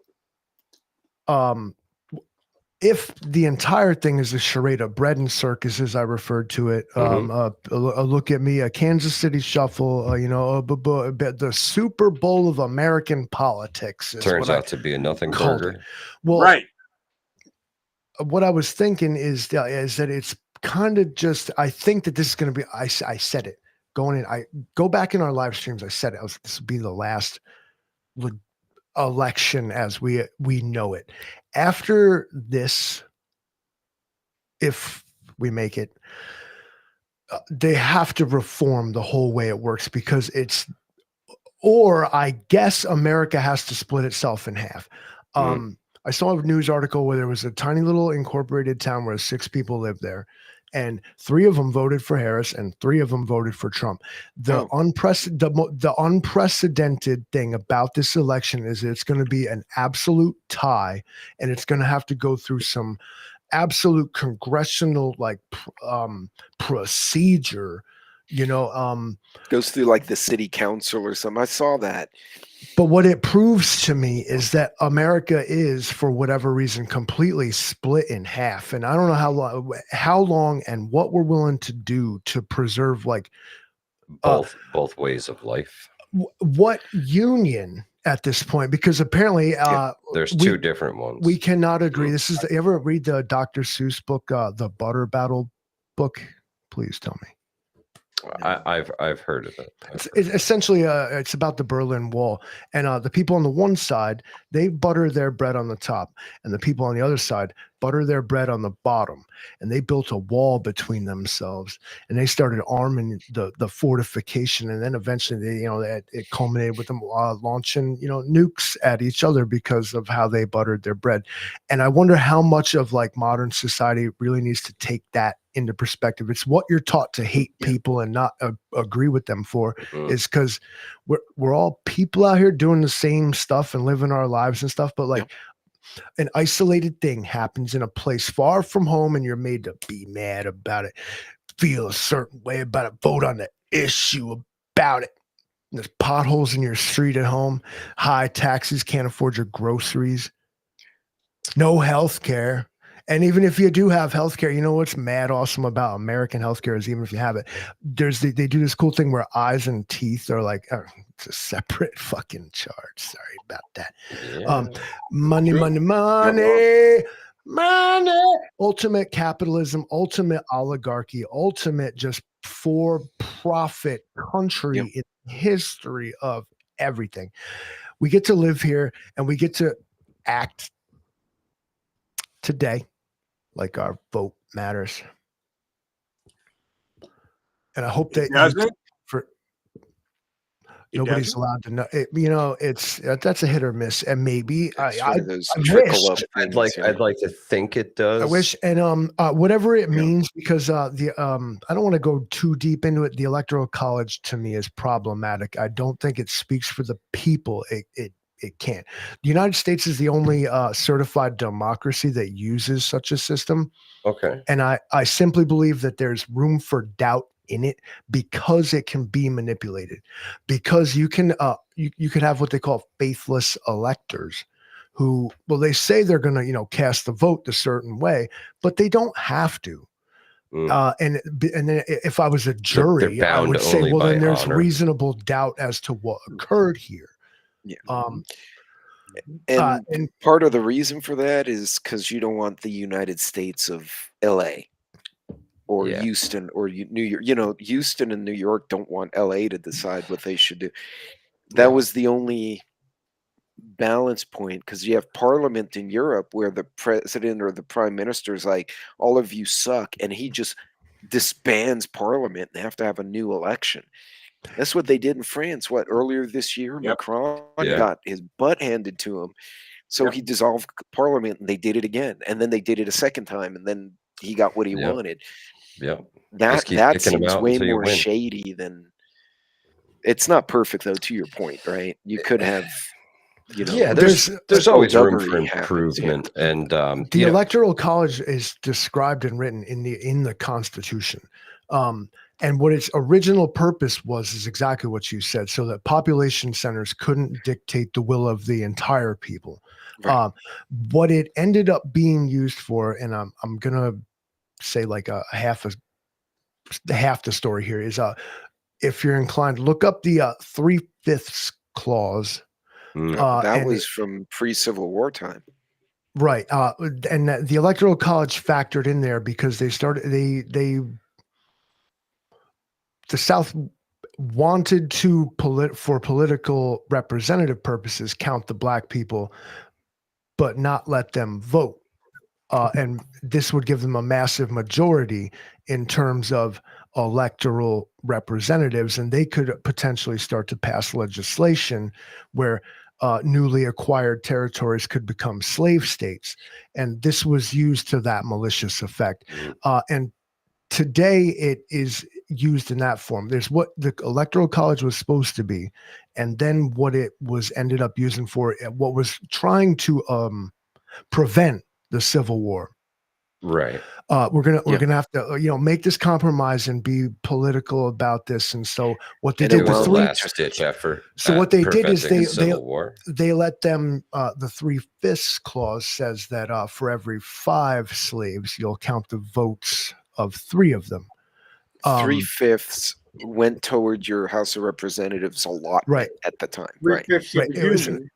Speaker 2: if the entire thing is a charade of bread and circus, as I referred to it, a look at me, a Kansas City shuffle, the Super Bowl of American politics is
Speaker 3: Turns
Speaker 2: what
Speaker 3: out to be a nothing
Speaker 2: called
Speaker 3: burger.
Speaker 2: well,
Speaker 1: Right.
Speaker 2: what I was thinking is that it's kind of just, I think that this is going to be, I said it going in, I go back in our live streams. I said this will be the last election as we know it. After this, if we make it, they have to reform the whole way it works because or I guess America has to split itself in half. I saw a news article where there was a tiny little incorporated town where 6 people lived there, and 3 of them voted for Harris and 3 of them voted for Trump. The unprecedented thing about this election is it's going to be an absolute tie, and it's going to have to go through some absolute congressional procedure,
Speaker 4: Goes through like the city council or something. I saw that.
Speaker 2: But what it proves to me is that America is, for whatever reason, completely split in half. And I don't know how long and what we're willing to do to preserve
Speaker 3: Both ways of life.
Speaker 2: what union at this point, because apparently
Speaker 3: There's 2 different ones.
Speaker 2: we cannot agree. This is you ever read the Dr. Seuss book, the Butter Battle book? Please tell me.
Speaker 3: I've heard of it.
Speaker 2: It's essentially it's about the Berlin Wall, and the people on the one side, they butter their bread on the top, and the people on the other side butter their bread on the bottom, and they built a wall between themselves, and they started arming the fortification, and then eventually it culminated with them launching nukes at each other because of how they buttered their bread. And I wonder how much of modern society really needs to take that into perspective. It's what you're taught to hate people and not agree with them for, is because we're all people out here doing the same stuff and living our lives and stuff, but an isolated thing happens in a place far from home and you're made to be mad about it, feel a certain way about it, vote on the issue about it. And there's potholes in your street at home, high taxes, can't afford your groceries, no health care. And even if you do have healthcare, you know what's mad awesome about American healthcare is even if you have it, they do this cool thing where eyes and teeth are it's a separate fucking charge. Sorry about that.
Speaker 3: Yeah.
Speaker 2: Money. Ultimate capitalism, ultimate oligarchy, ultimate just for-profit country in the history of everything. We get to live here and we get to act today like our vote matters. And I hope that
Speaker 1: Does it?
Speaker 2: Nobody's
Speaker 1: doesn't.
Speaker 2: allowed to know. That's a hit or miss, and maybe
Speaker 4: It's
Speaker 2: I
Speaker 4: one of those
Speaker 2: I
Speaker 4: trickle up
Speaker 2: wish.
Speaker 4: things.
Speaker 3: I'd like to think it does.
Speaker 2: I wish, and whatever it
Speaker 1: Yeah.
Speaker 2: means, because I don't want to go too deep into it. The Electoral College to me is problematic. I don't think it speaks for the people. It can't. The United States is the only certified democracy that uses such a system,
Speaker 3: Okay.
Speaker 2: and I simply believe that there's room for doubt in it because it can be manipulated. Because you can you could have what they call faithless electors who, well, they say they're going to, cast the vote the certain way, but they don't have to. And then if I was a jury, I
Speaker 3: bound
Speaker 2: would say,
Speaker 3: only
Speaker 2: well, then
Speaker 3: by
Speaker 2: there's
Speaker 3: honor.
Speaker 2: reasonable doubt as to what occurred here.
Speaker 4: Yeah. And
Speaker 2: And
Speaker 4: part of the reason for that is because you don't want the United States of LA or
Speaker 3: Yeah.
Speaker 4: Houston or New York. Houston and New York don't want LA to decide what they should do. That
Speaker 3: Yeah.
Speaker 4: was the only balance point, because you have parliament in Europe where the president or the prime minister is like, all of you suck, and he just disbands parliament and they have to have a new election. That's what they did in France. Earlier this year,
Speaker 1: Yep.
Speaker 4: Macron
Speaker 3: Yeah.
Speaker 4: got his butt handed to him. So
Speaker 1: Yep.
Speaker 4: he dissolved parliament and they did it again. And then they did it a second time and then he got what he
Speaker 3: Yep.
Speaker 4: wanted.
Speaker 3: Yeah.
Speaker 4: That
Speaker 3: Just keep kicking 'em
Speaker 4: seems
Speaker 3: out
Speaker 4: way
Speaker 3: until you
Speaker 4: more
Speaker 3: win.
Speaker 4: shady than. It's not perfect though, to your point, right? You could have,
Speaker 3: Yeah, there's always room for
Speaker 4: skullduggery happens, yeah.
Speaker 3: improvement, and
Speaker 2: the Electoral College is described and written in the Constitution. And what its original purpose was is exactly what you said, so that population centers couldn't dictate the will of the entire people.
Speaker 4: Right.
Speaker 2: What it ended up being used for, and I'm gonna say like half the story here is, if you're inclined, look up the 3/5 clause.
Speaker 4: That was from pre-Civil War time.
Speaker 2: Right. And the Electoral College factored in there because the South wanted to for political representative purposes count the black people, but not let them vote. And this would give them a massive majority in terms of electoral representatives, and they could potentially start to pass legislation where newly acquired territories could become slave states. And this was used to that malicious effect. And today it is used in that form. There's what the Electoral College was supposed to be, and then what it was ended up using for, what was trying to prevent the Civil War.
Speaker 3: right.
Speaker 2: We're gonna have to make this compromise and be political about this. And so what they
Speaker 4: And
Speaker 2: did,
Speaker 4: it
Speaker 2: the
Speaker 4: will
Speaker 2: three,
Speaker 3: last ditch effort.
Speaker 2: so what they did is
Speaker 3: preventing a Civil War.
Speaker 2: they let them, the 3/5 clause says that for every 5 slaves, you'll count the votes of 3 of them.
Speaker 4: 3/5 went toward your House of Representatives allotment
Speaker 2: Right.
Speaker 4: at the time. Right.
Speaker 1: 3/5
Speaker 2: Right.
Speaker 1: of the
Speaker 2: It was-
Speaker 1: union.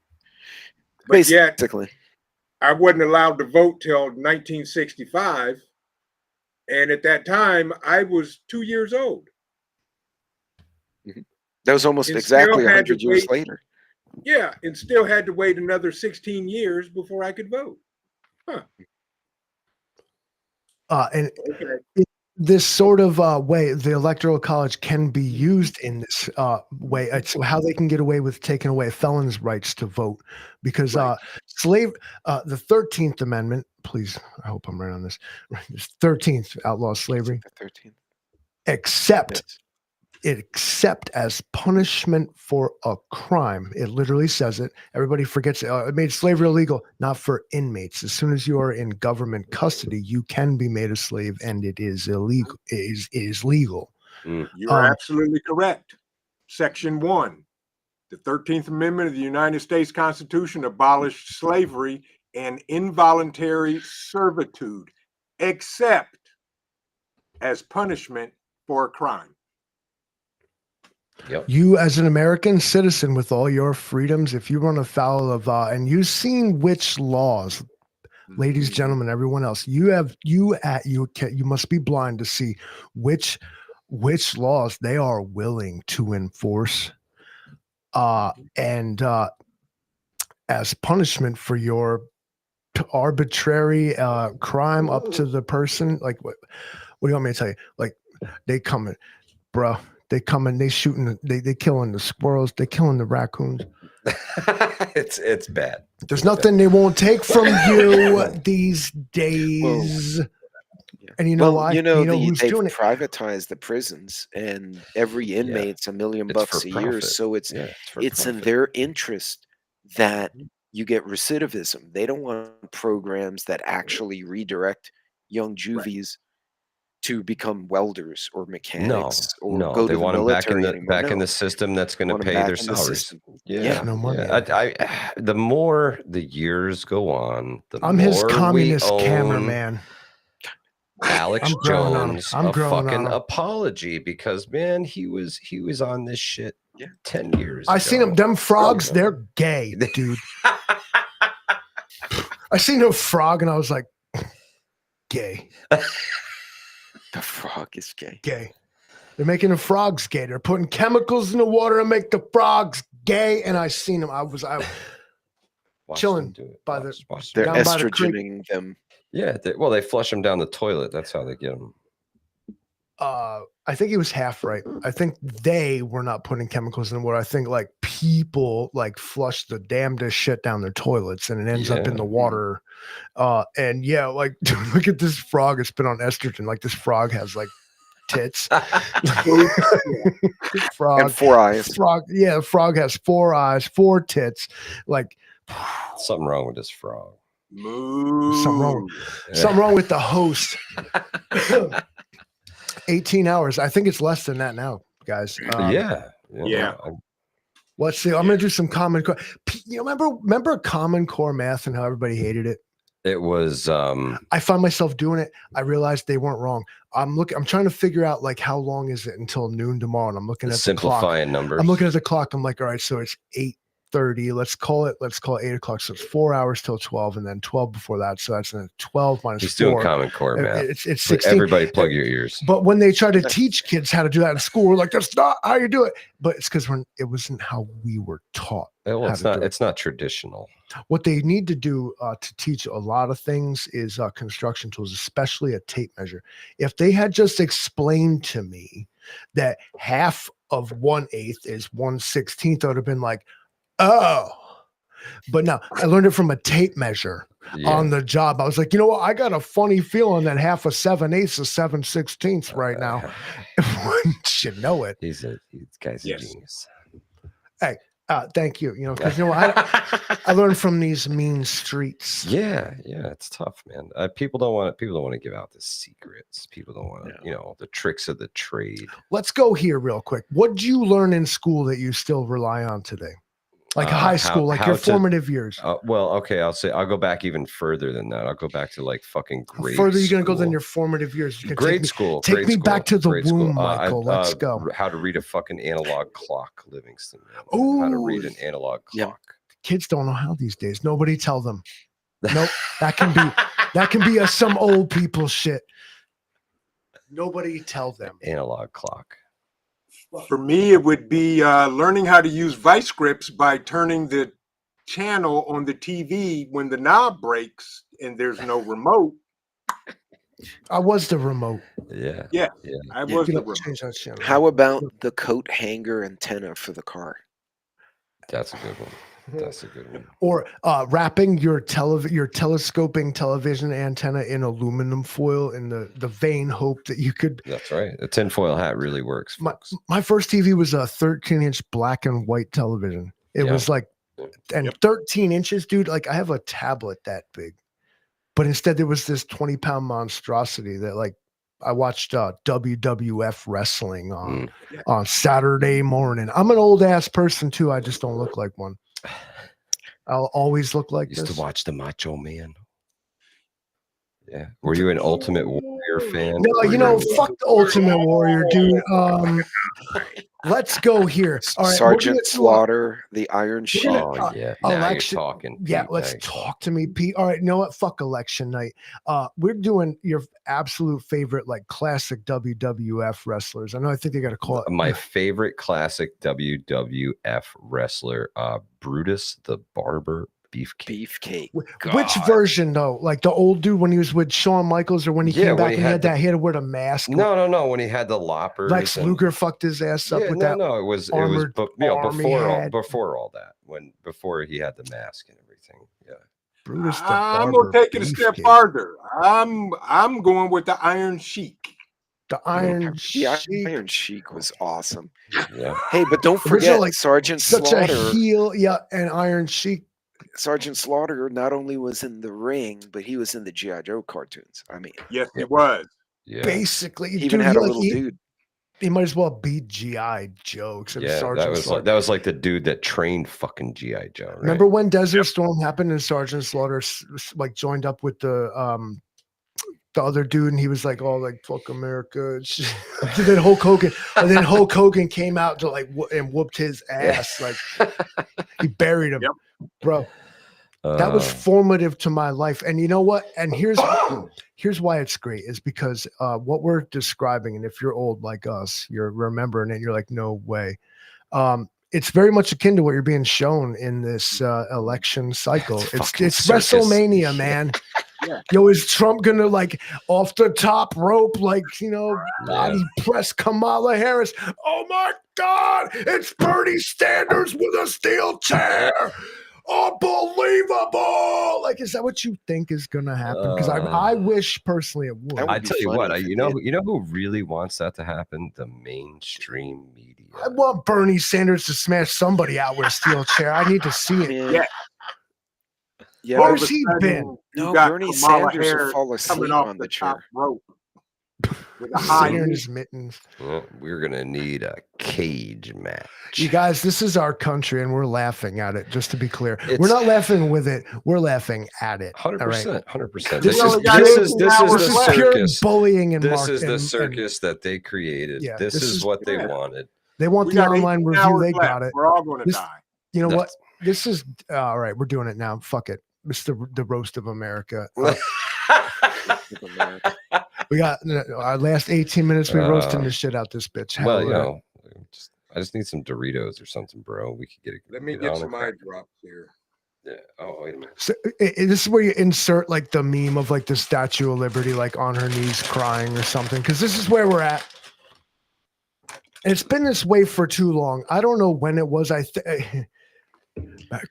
Speaker 1: But yet,
Speaker 4: Basically.
Speaker 1: I wasn't allowed to vote till 1965. And at that time, I was 2 years old.
Speaker 4: That was almost
Speaker 1: It
Speaker 4: exactly
Speaker 1: still had to
Speaker 4: 100 years
Speaker 1: wait.
Speaker 4: later.
Speaker 1: Yeah, and still had to wait another 16 years before I could vote.
Speaker 2: And
Speaker 1: Okay.
Speaker 2: this sort of way, the Electoral College can be used in this way. It's how they can get away with taking away felons' rights to vote, because the 13th Amendment, please, I hope I'm right on this, the 13th outlaws slavery,
Speaker 4: The 13th.
Speaker 2: except as punishment for a crime. It literally says it. Everybody forgets it. It made slavery illegal, not for inmates. As soon as you are in government custody, you can be made a slave, and it is illegal. It is legal.
Speaker 1: You are absolutely correct. Section 1, the 13th Amendment of the United States Constitution abolished slavery and involuntary servitude, except as punishment for a crime.
Speaker 3: Yep.
Speaker 2: You, as an American citizen with all your freedoms, if you run afoul of and you've seen which laws, ladies, gentlemen, everyone else, you must be blind to see which laws they are willing to enforce, and as punishment for your arbitrary crime up to the person. Like, what do you want me to tell you? Like, they come in, bro, They come and they shooting, they killing the squirrels, they killing the raccoons.
Speaker 3: It's bad.
Speaker 2: There's nothing they won't take from you these days.
Speaker 4: Yeah.
Speaker 2: And you know why?
Speaker 4: You know,
Speaker 2: who's
Speaker 4: they've
Speaker 2: doing it?
Speaker 4: privatized the prisons, and every inmate's $1 million
Speaker 3: It's
Speaker 4: bucks
Speaker 3: for
Speaker 4: a year.
Speaker 3: profit.
Speaker 4: So it's
Speaker 3: Yeah, for
Speaker 4: in
Speaker 3: profit.
Speaker 4: their interest that you get recidivism. They don't want programs that actually redirect young juvies to become welders or mechanics or
Speaker 3: No,
Speaker 4: go
Speaker 3: they
Speaker 4: to the
Speaker 3: want them back in
Speaker 4: military
Speaker 3: the
Speaker 4: anymore.
Speaker 3: back in
Speaker 4: No.
Speaker 3: the system that's going to
Speaker 4: Want 'em
Speaker 3: pay
Speaker 4: back
Speaker 3: their
Speaker 4: in the
Speaker 3: salaries.
Speaker 4: system.
Speaker 3: Yeah,
Speaker 2: No money.
Speaker 3: I the more the years go on, the
Speaker 2: I'm
Speaker 3: more
Speaker 2: his communist
Speaker 3: we owe
Speaker 2: cameraman.
Speaker 3: Alex
Speaker 2: I'm growing on him.
Speaker 3: Jones
Speaker 2: I'm
Speaker 3: a
Speaker 2: growing on
Speaker 3: fucking
Speaker 2: him.
Speaker 3: apology because man, he was on this shit 10 years
Speaker 2: I
Speaker 3: ago.
Speaker 2: seen them. Them frogs, they're gay, dude. I seen a frog and I was like, gay,
Speaker 4: The frog is gay.
Speaker 2: gay. They're making the frogs gay. They're putting chemicals in the water and make the frogs gay. And I seen them. I
Speaker 3: Watch
Speaker 2: chilling
Speaker 3: them do it.
Speaker 2: by the-
Speaker 3: Watch them.
Speaker 4: They're
Speaker 2: Down by the creek.
Speaker 4: estrogening them.
Speaker 3: Yeah, they flush them down the toilet. That's how they get them.
Speaker 2: I think he was half right. I think they were not putting chemicals in the water. I think like people like flush the damnedest shit down their toilets and it ends up in
Speaker 3: Yeah.
Speaker 2: the water. And yeah, like dude, look at this frog. It's been on estrogen. Like this frog has like tits. Frog
Speaker 4: And 4 eyes.
Speaker 2: Frog, yeah, the frog has 4 eyes, 4 tits. Like
Speaker 3: Something wrong with this frog.
Speaker 1: Moo.
Speaker 2: something wrong. Something wrong with the host. 18 hours. I think it's less than that now, guys.
Speaker 3: Yeah.
Speaker 2: Let's see. I'm gonna do some Common Core. You know, remember Common Core math and how everybody hated it?
Speaker 3: It was
Speaker 2: I found myself doing it. I realized they weren't wrong. I'm trying to figure out like how long is it until noon tomorrow. And I'm looking at the clock.
Speaker 3: simplifying numbers.
Speaker 2: I'm looking at the clock. I'm like, all right, so it's 8:30. Let's call it 8 o'clock. So it's 4 hours till 12, and then 12 before that. So that's 12 minus
Speaker 3: He's
Speaker 2: 4.
Speaker 3: doing Common Core math.
Speaker 2: It's
Speaker 3: So
Speaker 2: 16.
Speaker 3: everybody plug your ears.
Speaker 2: But when they try to teach kids how to do that in school, we're like, that's not how you do it. But it's because it wasn't how we were taught.
Speaker 3: Well,
Speaker 2: how
Speaker 3: it's
Speaker 2: to
Speaker 3: not.
Speaker 2: do it.
Speaker 3: It's not traditional.
Speaker 2: What they need to do to teach a lot of things is construction tools, especially a tape measure. If they had just explained to me that half of 1/8 is 1/16, I would have been like, oh. But no, I learned it from a tape measure on the job. I was like, you know what? I got a funny feeling that half of 7/8 is 7/16 right now. Wouldn't you know it?
Speaker 3: He's guy's
Speaker 1: Yes.
Speaker 3: a genius.
Speaker 2: Thank you. You know, because you know I learned from these mean streets.
Speaker 3: Yeah, it's tough, man. People don't want to give out the secrets. People don't want to, the tricks of the trade.
Speaker 2: Let's go here real quick. What did you learn in school that you still rely on today? Like high school, like
Speaker 3: how
Speaker 2: your
Speaker 3: to-
Speaker 2: formative years.
Speaker 3: Well, okay, I'll go back even further than that. I'll go back to like fucking grade.
Speaker 2: Further you're gonna go
Speaker 3: school.
Speaker 2: than your formative years. You can
Speaker 3: Grade school.
Speaker 2: take
Speaker 3: grade
Speaker 2: me
Speaker 3: school,
Speaker 2: back to the
Speaker 3: grade school.
Speaker 2: womb, Michael. Let's go.
Speaker 3: How to read a fucking analog clock, Livingston. Man. How to read an analog
Speaker 4: Yeah.
Speaker 3: clock.
Speaker 2: Kids don't know how these days. Nobody tell them. Nope. That can be some old people shit. Nobody tell them.
Speaker 3: Analog clock.
Speaker 1: For me, it would be learning how to use vice grips by turning the channel on the TV when the knob breaks and there's no remote.
Speaker 2: I was the remote.
Speaker 3: Yeah.
Speaker 1: I was
Speaker 2: You
Speaker 1: the
Speaker 2: know,
Speaker 1: remote.
Speaker 2: change that channel.
Speaker 4: How about the coat hanger antenna for the car?
Speaker 3: That's a good one. That's a good one.
Speaker 2: Or wrapping your telescoping television antenna in aluminum foil in the vain hope that you could.
Speaker 3: That's right. A tinfoil hat really works. Folks.
Speaker 2: My first TV was a 13-inch black and white television. It
Speaker 3: Yeah.
Speaker 2: was like, and 13 inches, dude. Like I have a tablet that big, but instead there was this 20-pound monstrosity that like I watched WWF wrestling on Saturday morning. I'm an old ass person too. I just don't look like one. I'll always look like
Speaker 3: Used
Speaker 2: this.
Speaker 3: to watch the Macho Man. Yeah. Were you an Ultimate Warrior fan?
Speaker 2: No, you know, fuck the Ultimate Warrior, dude. Let's go here. All right, we're
Speaker 4: Sergeant
Speaker 2: gonna-
Speaker 4: Slaughter, the Iron Sheik.
Speaker 2: gonna-
Speaker 3: Oh yeah. Now
Speaker 2: election-
Speaker 3: you're talking.
Speaker 2: Yeah,
Speaker 3: Pete.
Speaker 2: let's
Speaker 3: Now you're
Speaker 2: talk to me, Pete. All right, you know what? Fuck election night. We're doing your absolute favorite, like classic WWF wrestlers. I think they got to call it.
Speaker 3: My favorite classic WWF wrestler, Brutus the Barber Beefcake.
Speaker 4: Beefcake.
Speaker 2: Which
Speaker 4: God.
Speaker 2: version though? Like the old dude when he was with Shawn Michaels, or when he
Speaker 3: Yeah,
Speaker 2: came
Speaker 3: when
Speaker 2: back
Speaker 3: he
Speaker 2: and he
Speaker 3: had
Speaker 2: had
Speaker 3: the-
Speaker 2: that, he had to wear the mask.
Speaker 3: No. When he had the loppers,
Speaker 2: Lex
Speaker 3: and-
Speaker 2: Luger fucked his ass up
Speaker 3: Yeah,
Speaker 2: with
Speaker 3: no,
Speaker 2: that.
Speaker 3: no. It was
Speaker 2: armored arm he had.
Speaker 3: before all that. Before he had the mask and everything. Yeah.
Speaker 2: Brutus the
Speaker 1: I'm
Speaker 2: Barber
Speaker 1: gonna take it a step
Speaker 2: Beefcake.
Speaker 1: farther. I'm going with the Iron Sheik.
Speaker 2: The Iron
Speaker 4: The
Speaker 2: Sheik.
Speaker 4: Iron Sheik was awesome.
Speaker 3: Yeah.
Speaker 4: Hey, but don't
Speaker 2: Original,
Speaker 4: forget
Speaker 2: like,
Speaker 4: Sergeant
Speaker 2: Such
Speaker 4: Slaughter.
Speaker 2: a heel, yeah, and Iron Sheik.
Speaker 4: Sergeant Slaughter not only was in the ring, but he was in the G.I. Joe cartoons. I mean,
Speaker 1: Yes,
Speaker 3: Yep.
Speaker 1: it was.
Speaker 3: Yeah.
Speaker 2: Basically,
Speaker 4: he even
Speaker 2: dude,
Speaker 4: had a
Speaker 2: like,
Speaker 4: little dude.
Speaker 2: he might as well be G.I. Joe. Except
Speaker 3: Yeah,
Speaker 2: Sergeant Slaughter.
Speaker 3: that was like the dude that trained fucking G.I. Joe, right?
Speaker 2: Remember when Desert Storm happened and Sergeant Slaughter like joined up with the other dude, and he was like, "Oh, like fuck America." And then Hulk Hogan, came out to like and whooped his ass. Like he buried him,
Speaker 1: Yep.
Speaker 2: bro. That was formative to my life. And you know what? And here's why it's great is because what we're describing, and if you're old like us, you're remembering it. You're like, no way. It's very much akin to what you're being shown in this election cycle.
Speaker 3: It's
Speaker 2: It's
Speaker 3: fucking circus.
Speaker 2: WrestleMania, man.
Speaker 1: Yeah.
Speaker 2: Yo, is Trump gonna like off the top rope, like, you know, body press Kamala Harris? Oh my God, it's Bernie Sanders with a steel chair. Unbelievable! Like, is that what you think is gonna happen? Because I wish personally it would.
Speaker 4: That
Speaker 3: I
Speaker 4: would be
Speaker 3: tell you
Speaker 4: funny
Speaker 3: what,
Speaker 4: if it
Speaker 3: you know
Speaker 4: did.
Speaker 3: who really wants that to happen? The mainstream media.
Speaker 2: I want Bernie Sanders to smash somebody out with a steel chair. I need to see it.
Speaker 4: Man,
Speaker 1: Yeah.
Speaker 4: yeah,
Speaker 2: Where's
Speaker 1: All of a
Speaker 2: he
Speaker 1: sudden,
Speaker 2: been?
Speaker 1: you
Speaker 4: No,
Speaker 1: got
Speaker 4: Bernie
Speaker 1: Kamala
Speaker 4: Sanders will
Speaker 1: Harris
Speaker 4: fall
Speaker 1: coming
Speaker 4: asleep
Speaker 1: off
Speaker 4: on the
Speaker 1: top
Speaker 4: chair.
Speaker 1: rope with a high
Speaker 2: Sitting in
Speaker 1: knee.
Speaker 2: his mittens.
Speaker 3: Well, we're gonna need a cage match.
Speaker 2: You guys, this is our country, and we're laughing at it. Just to be clear, we're
Speaker 3: It's-
Speaker 2: not laughing with it. We're laughing at it. All right.
Speaker 3: 100%.
Speaker 2: This
Speaker 3: This
Speaker 2: is
Speaker 3: is
Speaker 1: got
Speaker 3: this
Speaker 1: 18
Speaker 3: is this is
Speaker 1: hours
Speaker 3: the
Speaker 2: This is
Speaker 1: left.
Speaker 2: pure
Speaker 3: circus.
Speaker 2: bullying and
Speaker 3: This is the
Speaker 2: and
Speaker 3: circus that they created.
Speaker 2: Yeah,
Speaker 3: this
Speaker 2: this
Speaker 3: is
Speaker 2: is-
Speaker 3: what they
Speaker 1: Yeah.
Speaker 3: wanted.
Speaker 2: they want
Speaker 1: We
Speaker 2: the
Speaker 1: got
Speaker 2: online
Speaker 1: 18
Speaker 2: review.
Speaker 1: hours
Speaker 2: They
Speaker 1: left.
Speaker 2: got it.
Speaker 1: We're all going to
Speaker 2: This-
Speaker 1: die.
Speaker 2: You know what?
Speaker 3: That's-
Speaker 2: This is all right. We're doing it now. Fuck it. It's the roast of America. We got our last 18 minutes. We roasting the shit out this bitch.
Speaker 3: Well,
Speaker 2: Hell,
Speaker 3: you know, I just need some Doritos or something, bro. We could get it.
Speaker 1: Let me
Speaker 3: get
Speaker 1: get
Speaker 3: on
Speaker 1: some
Speaker 3: it.
Speaker 1: eye drops here.
Speaker 3: Yeah. Oh, wait a minute.
Speaker 2: So, this is where you insert like the meme of like the Statue of Liberty, like on her knees crying or something, because this is where we're at. And it's been this way for too long. I don't know when it was. Back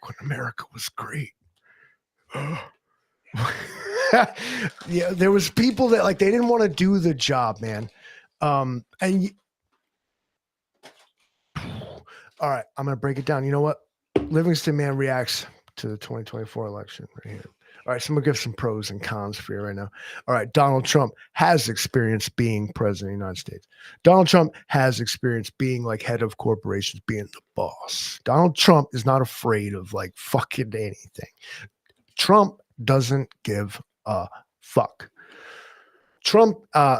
Speaker 2: when America was great. Yeah, there was people that like they didn't want to do the job, man. All right, I'm gonna break it down. You know what? Livingston Man reacts to the 2024 election right here. All right, so I'm gonna give some pros and cons for you right now. All right, Donald Trump has experience being president of the United States. Donald Trump has experience being like head of corporations, being the boss. Donald Trump is not afraid of like fucking anything. Trump doesn't give a fuck. Trump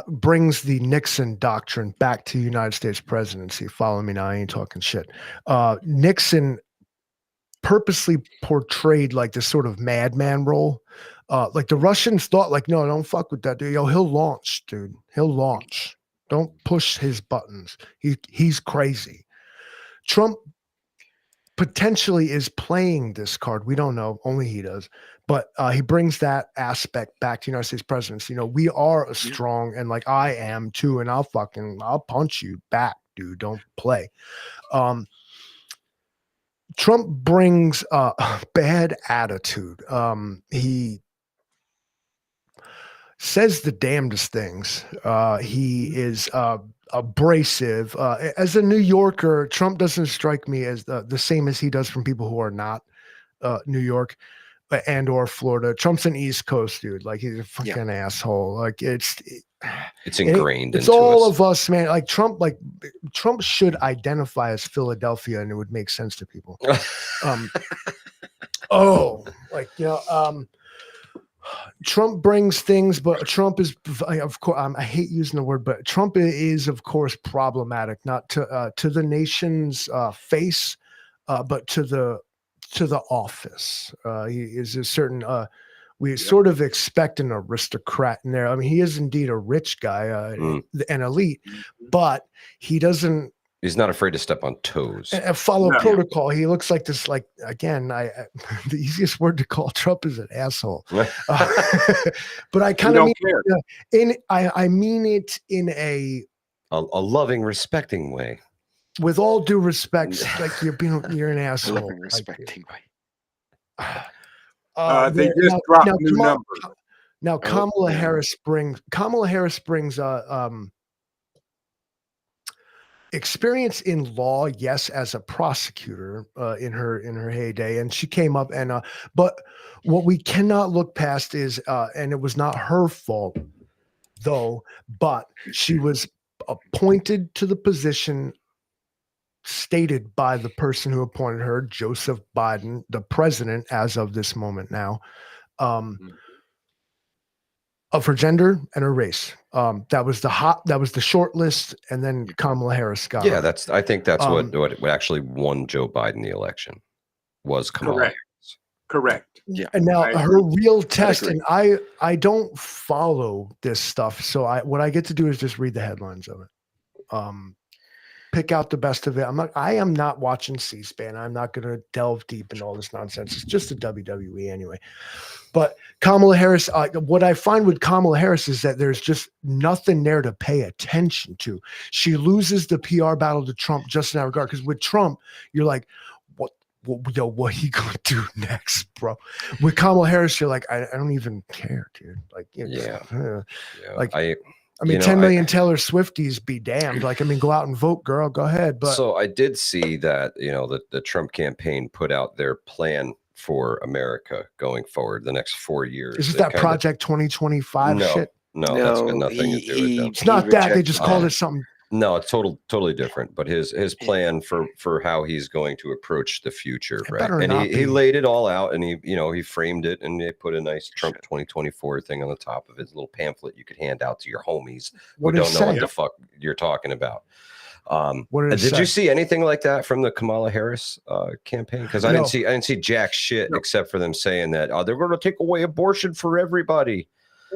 Speaker 2: brings the Nixon doctrine back to the United States presidency. Follow me now. I ain't talking shit. Nixon purposely portrayed like this sort of madman role. Like the Russians thought like, no, don't fuck with that dude. Yo, he'll launch, dude. He'll launch. Don't push his buttons. He's crazy. Trump potentially is playing this card. We don't know. Only he does. But he brings that aspect back to United States presidency. You know, we are a strong, and like I am too, and I'll punch you back, dude. Don't play. Trump brings a bad attitude. He says the damnedest things. He is abrasive. As a New Yorker, Trump doesn't strike me as the same as he does from people who are not New York and or Florida. Trump's an East Coast dude. Like he's a fucking asshole. Like it's
Speaker 3: ingrained.
Speaker 2: It's
Speaker 3: into
Speaker 2: all
Speaker 3: us.
Speaker 2: of us, man. Like Trump should identify as Philadelphia, and it would make sense to people. Trump brings things, but Trump is, of course, I hate using the word, but Trump is, of course, problematic, not to the nation's face, but to the office. He is a certain. We sort of expect an aristocrat in there. I mean, he is indeed a rich guy, an elite, but he doesn't.
Speaker 3: He's not afraid to step on toes.
Speaker 2: And follow
Speaker 1: No.
Speaker 2: protocol. He looks like this. Like again, the easiest word to call Trump is an asshole. But I
Speaker 1: We
Speaker 2: kind of
Speaker 1: don't care.
Speaker 2: I mean it in a
Speaker 3: loving, respecting way.
Speaker 2: with all due respect. Like you're an asshole.
Speaker 4: Loving,
Speaker 2: Like,
Speaker 4: respecting way.
Speaker 1: They
Speaker 2: there-
Speaker 1: just dropped new
Speaker 2: Jamal-
Speaker 1: numbers.
Speaker 2: Now Kamala
Speaker 4: yeah.
Speaker 2: Harris brings experience in law, yes, as a prosecutor in her heyday, and she came up and but what we cannot look past is and it was not her fault though, but she was appointed to the position stated by the person who appointed her, Joseph Biden, the president as of this moment now, of her gender and her race. That was the short list, and then Kamala Harris got
Speaker 3: Yeah,
Speaker 2: her.
Speaker 3: I think that's what actually won Joe Biden the election was Kamala.
Speaker 1: Correct. Correct.
Speaker 4: Yeah.
Speaker 2: And now
Speaker 1: I
Speaker 2: her real test,
Speaker 4: agree.
Speaker 2: and I don't follow this stuff, so what I get to do is just read the headlines of it. Pick out the best of it. I am not watching C-SPAN. I'm not going to delve deep into all this nonsense. It's just the WWE anyway. But Kamala Harris, what I find with Kamala Harris is that there's just nothing there to pay attention to. She loses the PR battle to Trump just in that regard. Because with Trump, you're like, what he gonna do next, bro? With Kamala Harris, you're like, I don't even care, dude. Like,
Speaker 3: Yeah.
Speaker 2: like,
Speaker 3: I
Speaker 2: 10 million Taylor Swifties be damned. Like, go out and vote, girl. Go ahead. But
Speaker 3: so I did see that, the Trump campaign put out their plan for America going forward the next 4 years.
Speaker 2: is it
Speaker 3: They
Speaker 2: that
Speaker 3: kinda-
Speaker 2: Project 2025 shit?
Speaker 3: No, that's got nothing to do with them.
Speaker 2: It's not that. They just called
Speaker 3: it.
Speaker 2: it something.
Speaker 3: No, it's totally different. But his plan for how he's going to approach the future,
Speaker 2: It
Speaker 3: right?
Speaker 2: better
Speaker 3: And
Speaker 2: not
Speaker 3: he
Speaker 2: be.
Speaker 3: laid it all out, and he framed it, and they put a nice Trump 2024 thing on the top of his little pamphlet you could hand out to your homies
Speaker 2: What
Speaker 3: who
Speaker 2: did it
Speaker 3: don't know
Speaker 2: say?
Speaker 3: what the fuck you're talking about.
Speaker 2: What did it
Speaker 3: Did
Speaker 2: say?
Speaker 3: you see anything like that from the Kamala Harris campaign? Because I
Speaker 2: No.
Speaker 3: didn't see jack shit
Speaker 1: No.
Speaker 3: except for them saying that they're going to take away abortion for everybody.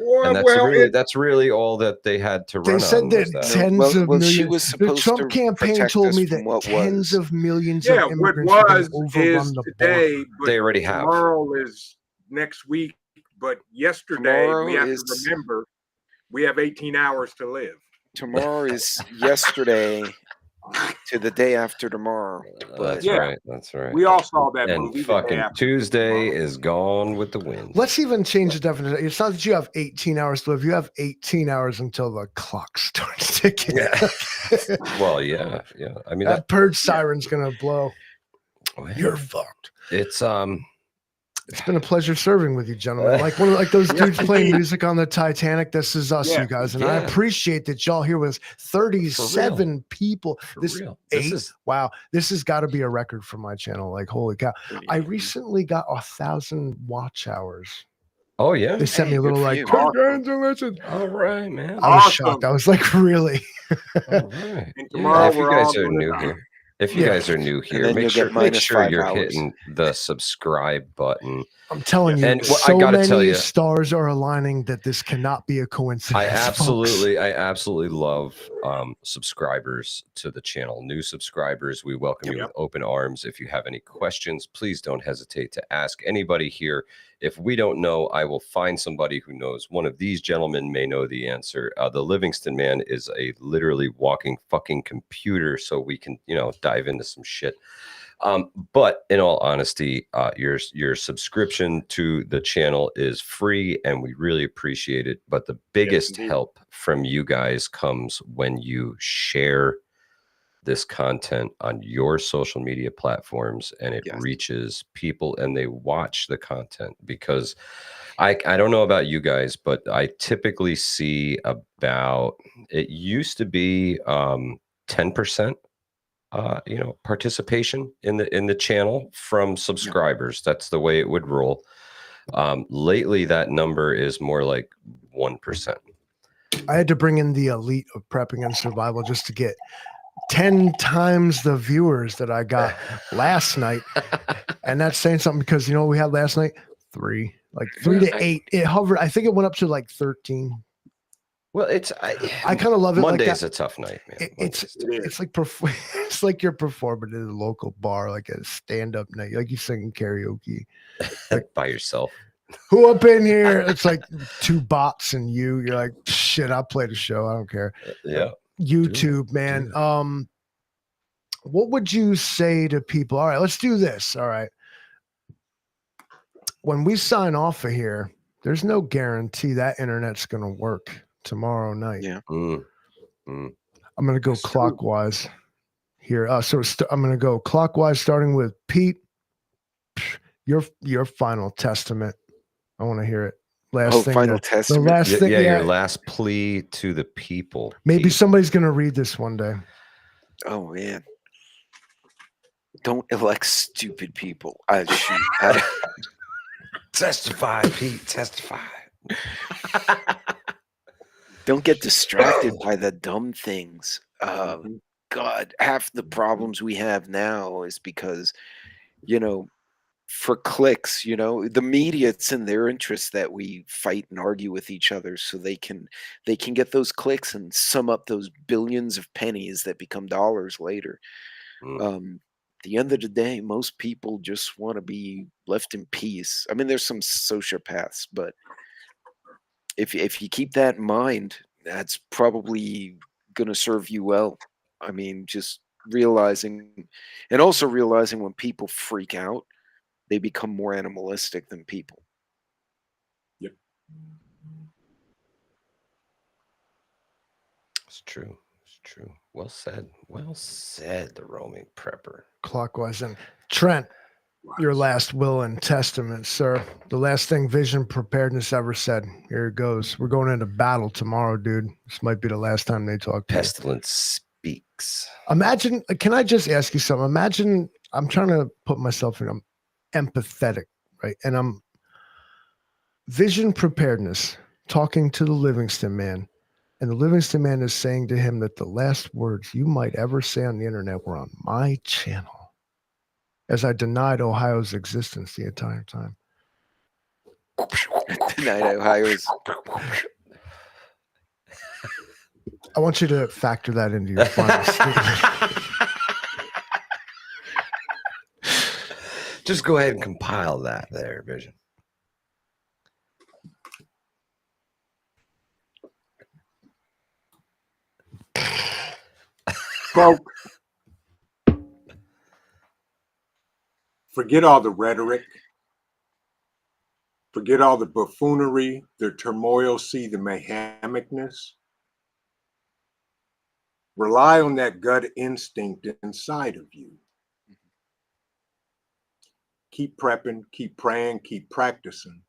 Speaker 1: Well,
Speaker 3: And that's really all that they had to run
Speaker 2: They said
Speaker 3: on.
Speaker 2: that
Speaker 3: was that.
Speaker 2: tens of millions.
Speaker 4: She was
Speaker 2: The
Speaker 4: supposed
Speaker 2: Trump
Speaker 4: to
Speaker 2: campaign
Speaker 4: protect
Speaker 2: told
Speaker 4: us
Speaker 2: me
Speaker 4: from
Speaker 2: that
Speaker 4: what
Speaker 2: tens
Speaker 4: was.
Speaker 2: of millions
Speaker 1: Yeah,
Speaker 2: of
Speaker 1: what
Speaker 2: immigrants were gonna
Speaker 1: was
Speaker 2: overrun
Speaker 1: is
Speaker 2: the border.
Speaker 1: today. But
Speaker 3: They already have.
Speaker 1: Tomorrow is next week, but yesterday
Speaker 4: Tomorrow
Speaker 1: we have
Speaker 4: is-
Speaker 1: to remember we have 18 hours to live.
Speaker 4: Tomorrow is yesterday to the day after tomorrow.
Speaker 3: That's
Speaker 1: Yeah.
Speaker 3: right. That's right.
Speaker 1: We all saw that
Speaker 3: And
Speaker 1: movie. The Day
Speaker 3: fucking
Speaker 1: After
Speaker 3: Tuesday
Speaker 1: Tomorrow.
Speaker 3: is gone with the wind.
Speaker 2: Let's even change the definition. It's not that you have 18 hours to live. You have 18 hours until the clock starts ticking.
Speaker 3: Yeah. Well, yeah. I mean,
Speaker 2: That purge siren's gonna blow. You're fucked.
Speaker 3: it's
Speaker 2: It's been a pleasure serving with you, gentlemen. Like those
Speaker 1: Yeah,
Speaker 2: dudes playing
Speaker 1: indeed.
Speaker 2: music on the Titanic. This is us,
Speaker 1: Yeah,
Speaker 2: you guys, and I
Speaker 3: yeah.
Speaker 2: appreciate that y'all here with 37 people.
Speaker 3: for
Speaker 2: This
Speaker 3: real.
Speaker 2: 8.
Speaker 3: This is
Speaker 2: Wow, this has got to be a record for my channel. Like, holy cow! I recently got 1,000 watch hours.
Speaker 3: oh yeah.
Speaker 2: They sent me a
Speaker 4: Hey,
Speaker 2: little
Speaker 4: good for
Speaker 2: like,
Speaker 4: you.
Speaker 2: congratulations.
Speaker 3: All right, man.
Speaker 2: I was
Speaker 1: Awesome.
Speaker 2: shocked. I was like, really?
Speaker 3: All right.
Speaker 1: And
Speaker 3: Yeah,
Speaker 1: tomorrow
Speaker 3: if you
Speaker 1: we're
Speaker 3: guys
Speaker 1: all
Speaker 3: are
Speaker 1: doing
Speaker 3: new
Speaker 1: it.
Speaker 3: here, if you
Speaker 2: Yeah.
Speaker 3: guys are new here,
Speaker 4: then
Speaker 3: make
Speaker 4: you'll
Speaker 3: sure
Speaker 4: get minus 5
Speaker 3: you're
Speaker 4: hours.
Speaker 3: hitting the subscribe button.
Speaker 2: I'm telling you,
Speaker 3: And what I
Speaker 2: so
Speaker 3: gotta
Speaker 2: many
Speaker 3: tell you-
Speaker 2: stars are aligning that this cannot be a coincidence.
Speaker 3: I
Speaker 2: folks.
Speaker 3: absolutely love subscribers to the channel. New subscribers, we welcome you
Speaker 1: Yep.
Speaker 3: with open arms. If you have any questions, please don't hesitate to ask anybody here. If we don't know, I will find somebody who knows. One of these gentlemen may know the answer. The Livingston man is a literally walking fucking computer, so we can, dive into some shit. But in all honesty, your subscription to the channel is free, and we really appreciate it. But the biggest
Speaker 1: indeed.
Speaker 3: help from you guys comes when you share this content on your social media platforms, and it
Speaker 4: Yes.
Speaker 3: reaches people and they watch the content. Because I don't know about you guys, but I typically see about, it used to be 10% participation in the channel from subscribers. That's the way it would roll. Lately that number is more like 1%.
Speaker 2: I had to bring in the elite of prepping and survival just to get 10 times the viewers that I got last night. And that's saying something because you know what we had last night? 3 to 8. It hovered. I think it went up to like 13.
Speaker 3: Well,
Speaker 2: I kind of love it.
Speaker 3: Monday's
Speaker 2: like
Speaker 3: a tough night, man.
Speaker 2: It's like it's like you're performing at a local bar, like a stand-up night, like you singing karaoke.
Speaker 3: Like by yourself.
Speaker 2: Who up in here? It's like two bots and you. You're like, shit, I'll play the show. I don't care.
Speaker 3: Yeah.
Speaker 2: YouTube, man. What would you say to people? All right, let's do this. All right. When we sign off of here, there's no guarantee that internet's going to work tomorrow night.
Speaker 4: Yeah.
Speaker 2: I'm going to go clockwise here. I'm going to go clockwise, starting with Pete. Your final testament. I want to hear it.
Speaker 4: Final testament.
Speaker 2: The last thing.
Speaker 3: Your last plea to the people.
Speaker 2: Maybe
Speaker 3: Pete.
Speaker 2: somebody's going to read this one day.
Speaker 4: Oh man. Don't elect stupid people.
Speaker 3: Testify, Pete. Testify.
Speaker 4: Don't get distracted by the dumb things. God, half the problems we have now is because, for clicks, the media, it's in their interest that we fight and argue with each other so they can get those clicks and sum up those billions of pennies that become dollars later. At the end of the day, most people just want to be left in peace. I mean, there's some sociopaths, but if you keep that in mind, that's probably going to serve you well. I mean, just realizing when people freak out, they become more animalistic than people.
Speaker 1: Yep.
Speaker 3: It's true. It's true. Well said. Well said, the roaming prepper.
Speaker 2: Clockwise. And Trent, your last will and testament, sir. The last thing Vision Preparedness ever said. Here it goes. We're going into battle tomorrow, dude. This might be the last time they talk to
Speaker 3: Pestilence speaks.
Speaker 2: Imagine, can I just ask you something? Imagine, I'm trying to put myself in, I'm empathetic, right? And I'm Vision Preparedness talking to the Livingston man. And the Livingston man is saying to him that the last words you might ever say on the internet were on my channel, as I denied Ohio's existence the entire time.
Speaker 4: Denied Ohio's.
Speaker 2: I want you to factor that into your final statement.
Speaker 3: Just go ahead and compile that there, Vision.
Speaker 1: Folks, forget all the rhetoric. Forget all the buffoonery, the turmoil, see the mayhemicness. Rely on that gut instinct inside of you. Keep prepping, keep praying, keep practicing.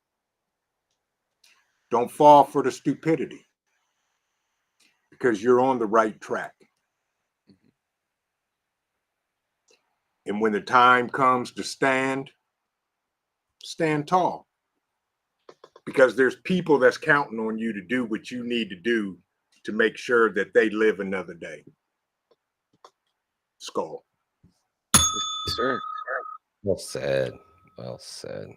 Speaker 1: Don't fall for the stupidity, because you're on the right track. And when the time comes to stand tall. Because there's people that's counting on you to do what you need to do to make sure that they live another day. Skull.
Speaker 4: Sir.
Speaker 3: Well said. Well said.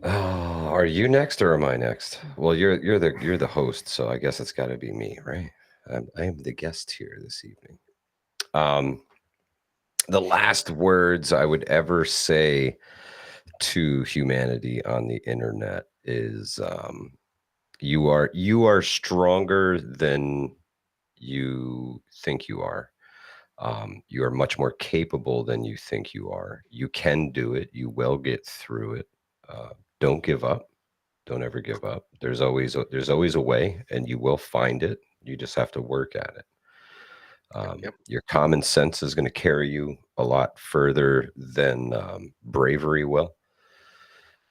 Speaker 3: Oh, are you next or am I next? Well, you're the host, so I guess it's got to be me, right? I am the guest here this evening. The last words I would ever say to humanity on the internet is you are stronger than you think you are. You are much more capable than you think you are. You can do it. You will get through it. Don't give up. Don't ever give up. There's always a way, and you will find it. You just have to work at it. Your common sense is going to carry you a lot further than bravery will.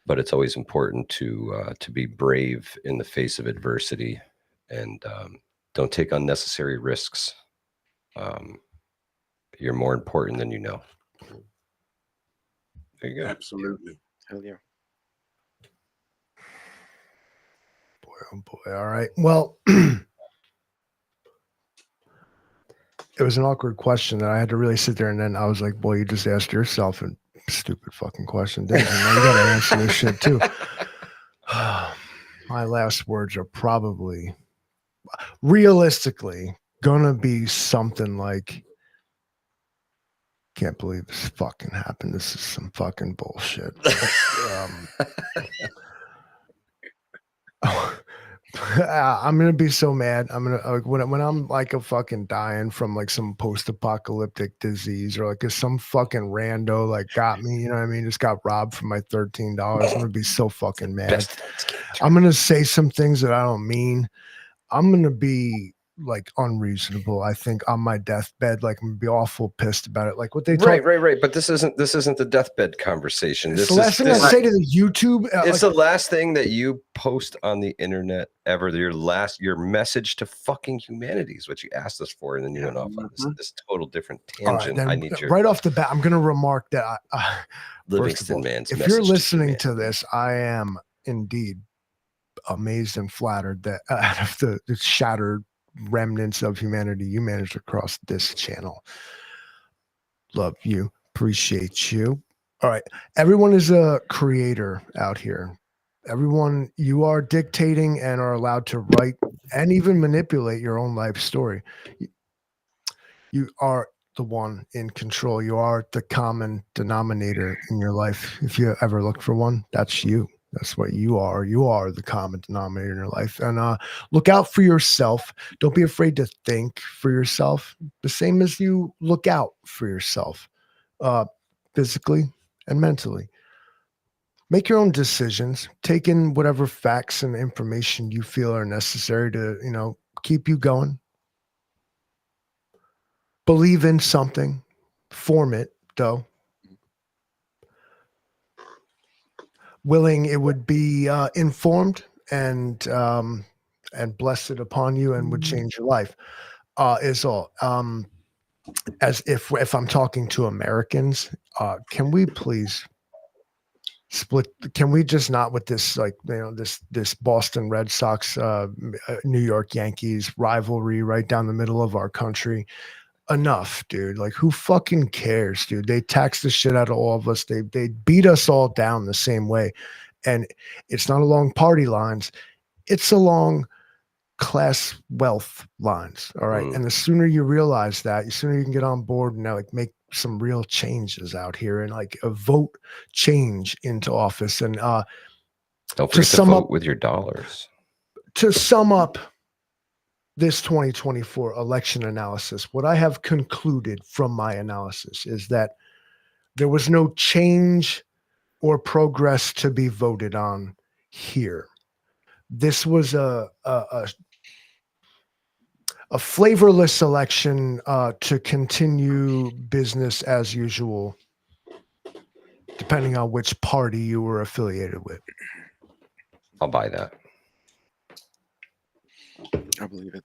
Speaker 3: But it's always important to be brave in the face of adversity, and don't take unnecessary risks. You're more important than you know. There you go.
Speaker 1: Absolutely.
Speaker 4: Hell yeah.
Speaker 2: Boy, oh boy. All right. Well, it was an awkward question that I had to really sit there, and then I was like, boy, you just asked yourself a stupid fucking question, didn't you? Now you got to answer this shit too. my last words are probably realistically gonna be something like, can't believe this fucking happened. This is some fucking bullshit. I'm gonna be so mad. I'm gonna like when I'm like a fucking dying from like some post-apocalyptic disease, or like if some fucking rando like got me, you know what I mean? Just got robbed for my $13. I'm gonna be so fucking mad. I'm gonna say some things that I don't mean. I'm gonna be like unreasonable. I think on my deathbed, like I'm gonna be awful pissed about it. Like what they
Speaker 3: right. But this isn't the deathbed conversation.
Speaker 2: It's the last thing I say to the YouTube.
Speaker 3: It's the last thing that you post on the internet ever. Your message to fucking humanity is what you asked us for, and then you went off on this total different tangent.
Speaker 2: Right,
Speaker 3: I need your
Speaker 2: right off the bat. I'm gonna remark that
Speaker 3: Livingston man's.
Speaker 2: If you're listening to this, I am indeed amazed and flattered that out of the shattered remnants of humanity you managed to cross this channel. Love you, appreciate you. All right, everyone is a creator out here. Everyone, you are dictating and are allowed to write and even manipulate your own life story. You are the one in control. You are the common denominator in your life. If you ever look for one, that's you. That's what you are. You are the common denominator in your life. And look out for yourself. Don't be afraid to think for yourself. The same as you look out for yourself, physically and mentally. Make your own decisions. Take in whatever facts and information you feel are necessary to, keep you going. Believe in something. Form it, though. Willing it would be informed and blessed upon you and would change your life is all. As if I'm talking to Americans, can we please split? Can we just not with this this Boston Red Sox New York Yankees rivalry right down the middle of our country? Enough, dude. Like, who fucking cares, dude? They tax the shit out of all of us. They beat us all down the same way. And it's not along party lines. It's along class wealth lines. All right. And the sooner you realize that, the sooner you can get on board and like make some real changes out here and like vote change into office. And
Speaker 3: don't forget to vote with your dollars.
Speaker 2: To sum up this 2024 election analysis, what I have concluded from my analysis is that there was no change or progress to be voted on here. This was a flavorless election to continue business as usual, depending on which party you were affiliated with.
Speaker 3: I'll buy that.
Speaker 4: I believe it.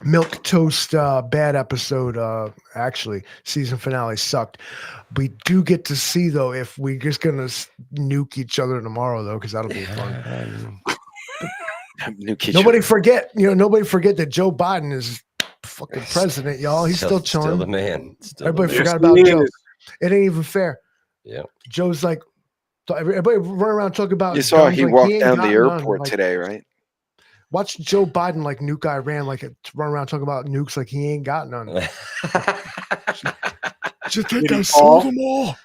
Speaker 2: Milk Toast, bad episode. Actually, season finale sucked. We do get to see though if we're just gonna nuke each other tomorrow though, because that'll be fun. Nobody forget that Joe Biden is fucking president, y'all. He's still chilling.
Speaker 3: Still the man.
Speaker 2: Everybody forgot about Joe. It ain't even fair.
Speaker 3: Yeah.
Speaker 2: Joe's like, everybody run around talking about.
Speaker 4: You saw he walked down the airport today, right?
Speaker 2: Watch Joe Biden like nuke Iran, like run around talking about nukes like he ain't got none. You think I sold them all?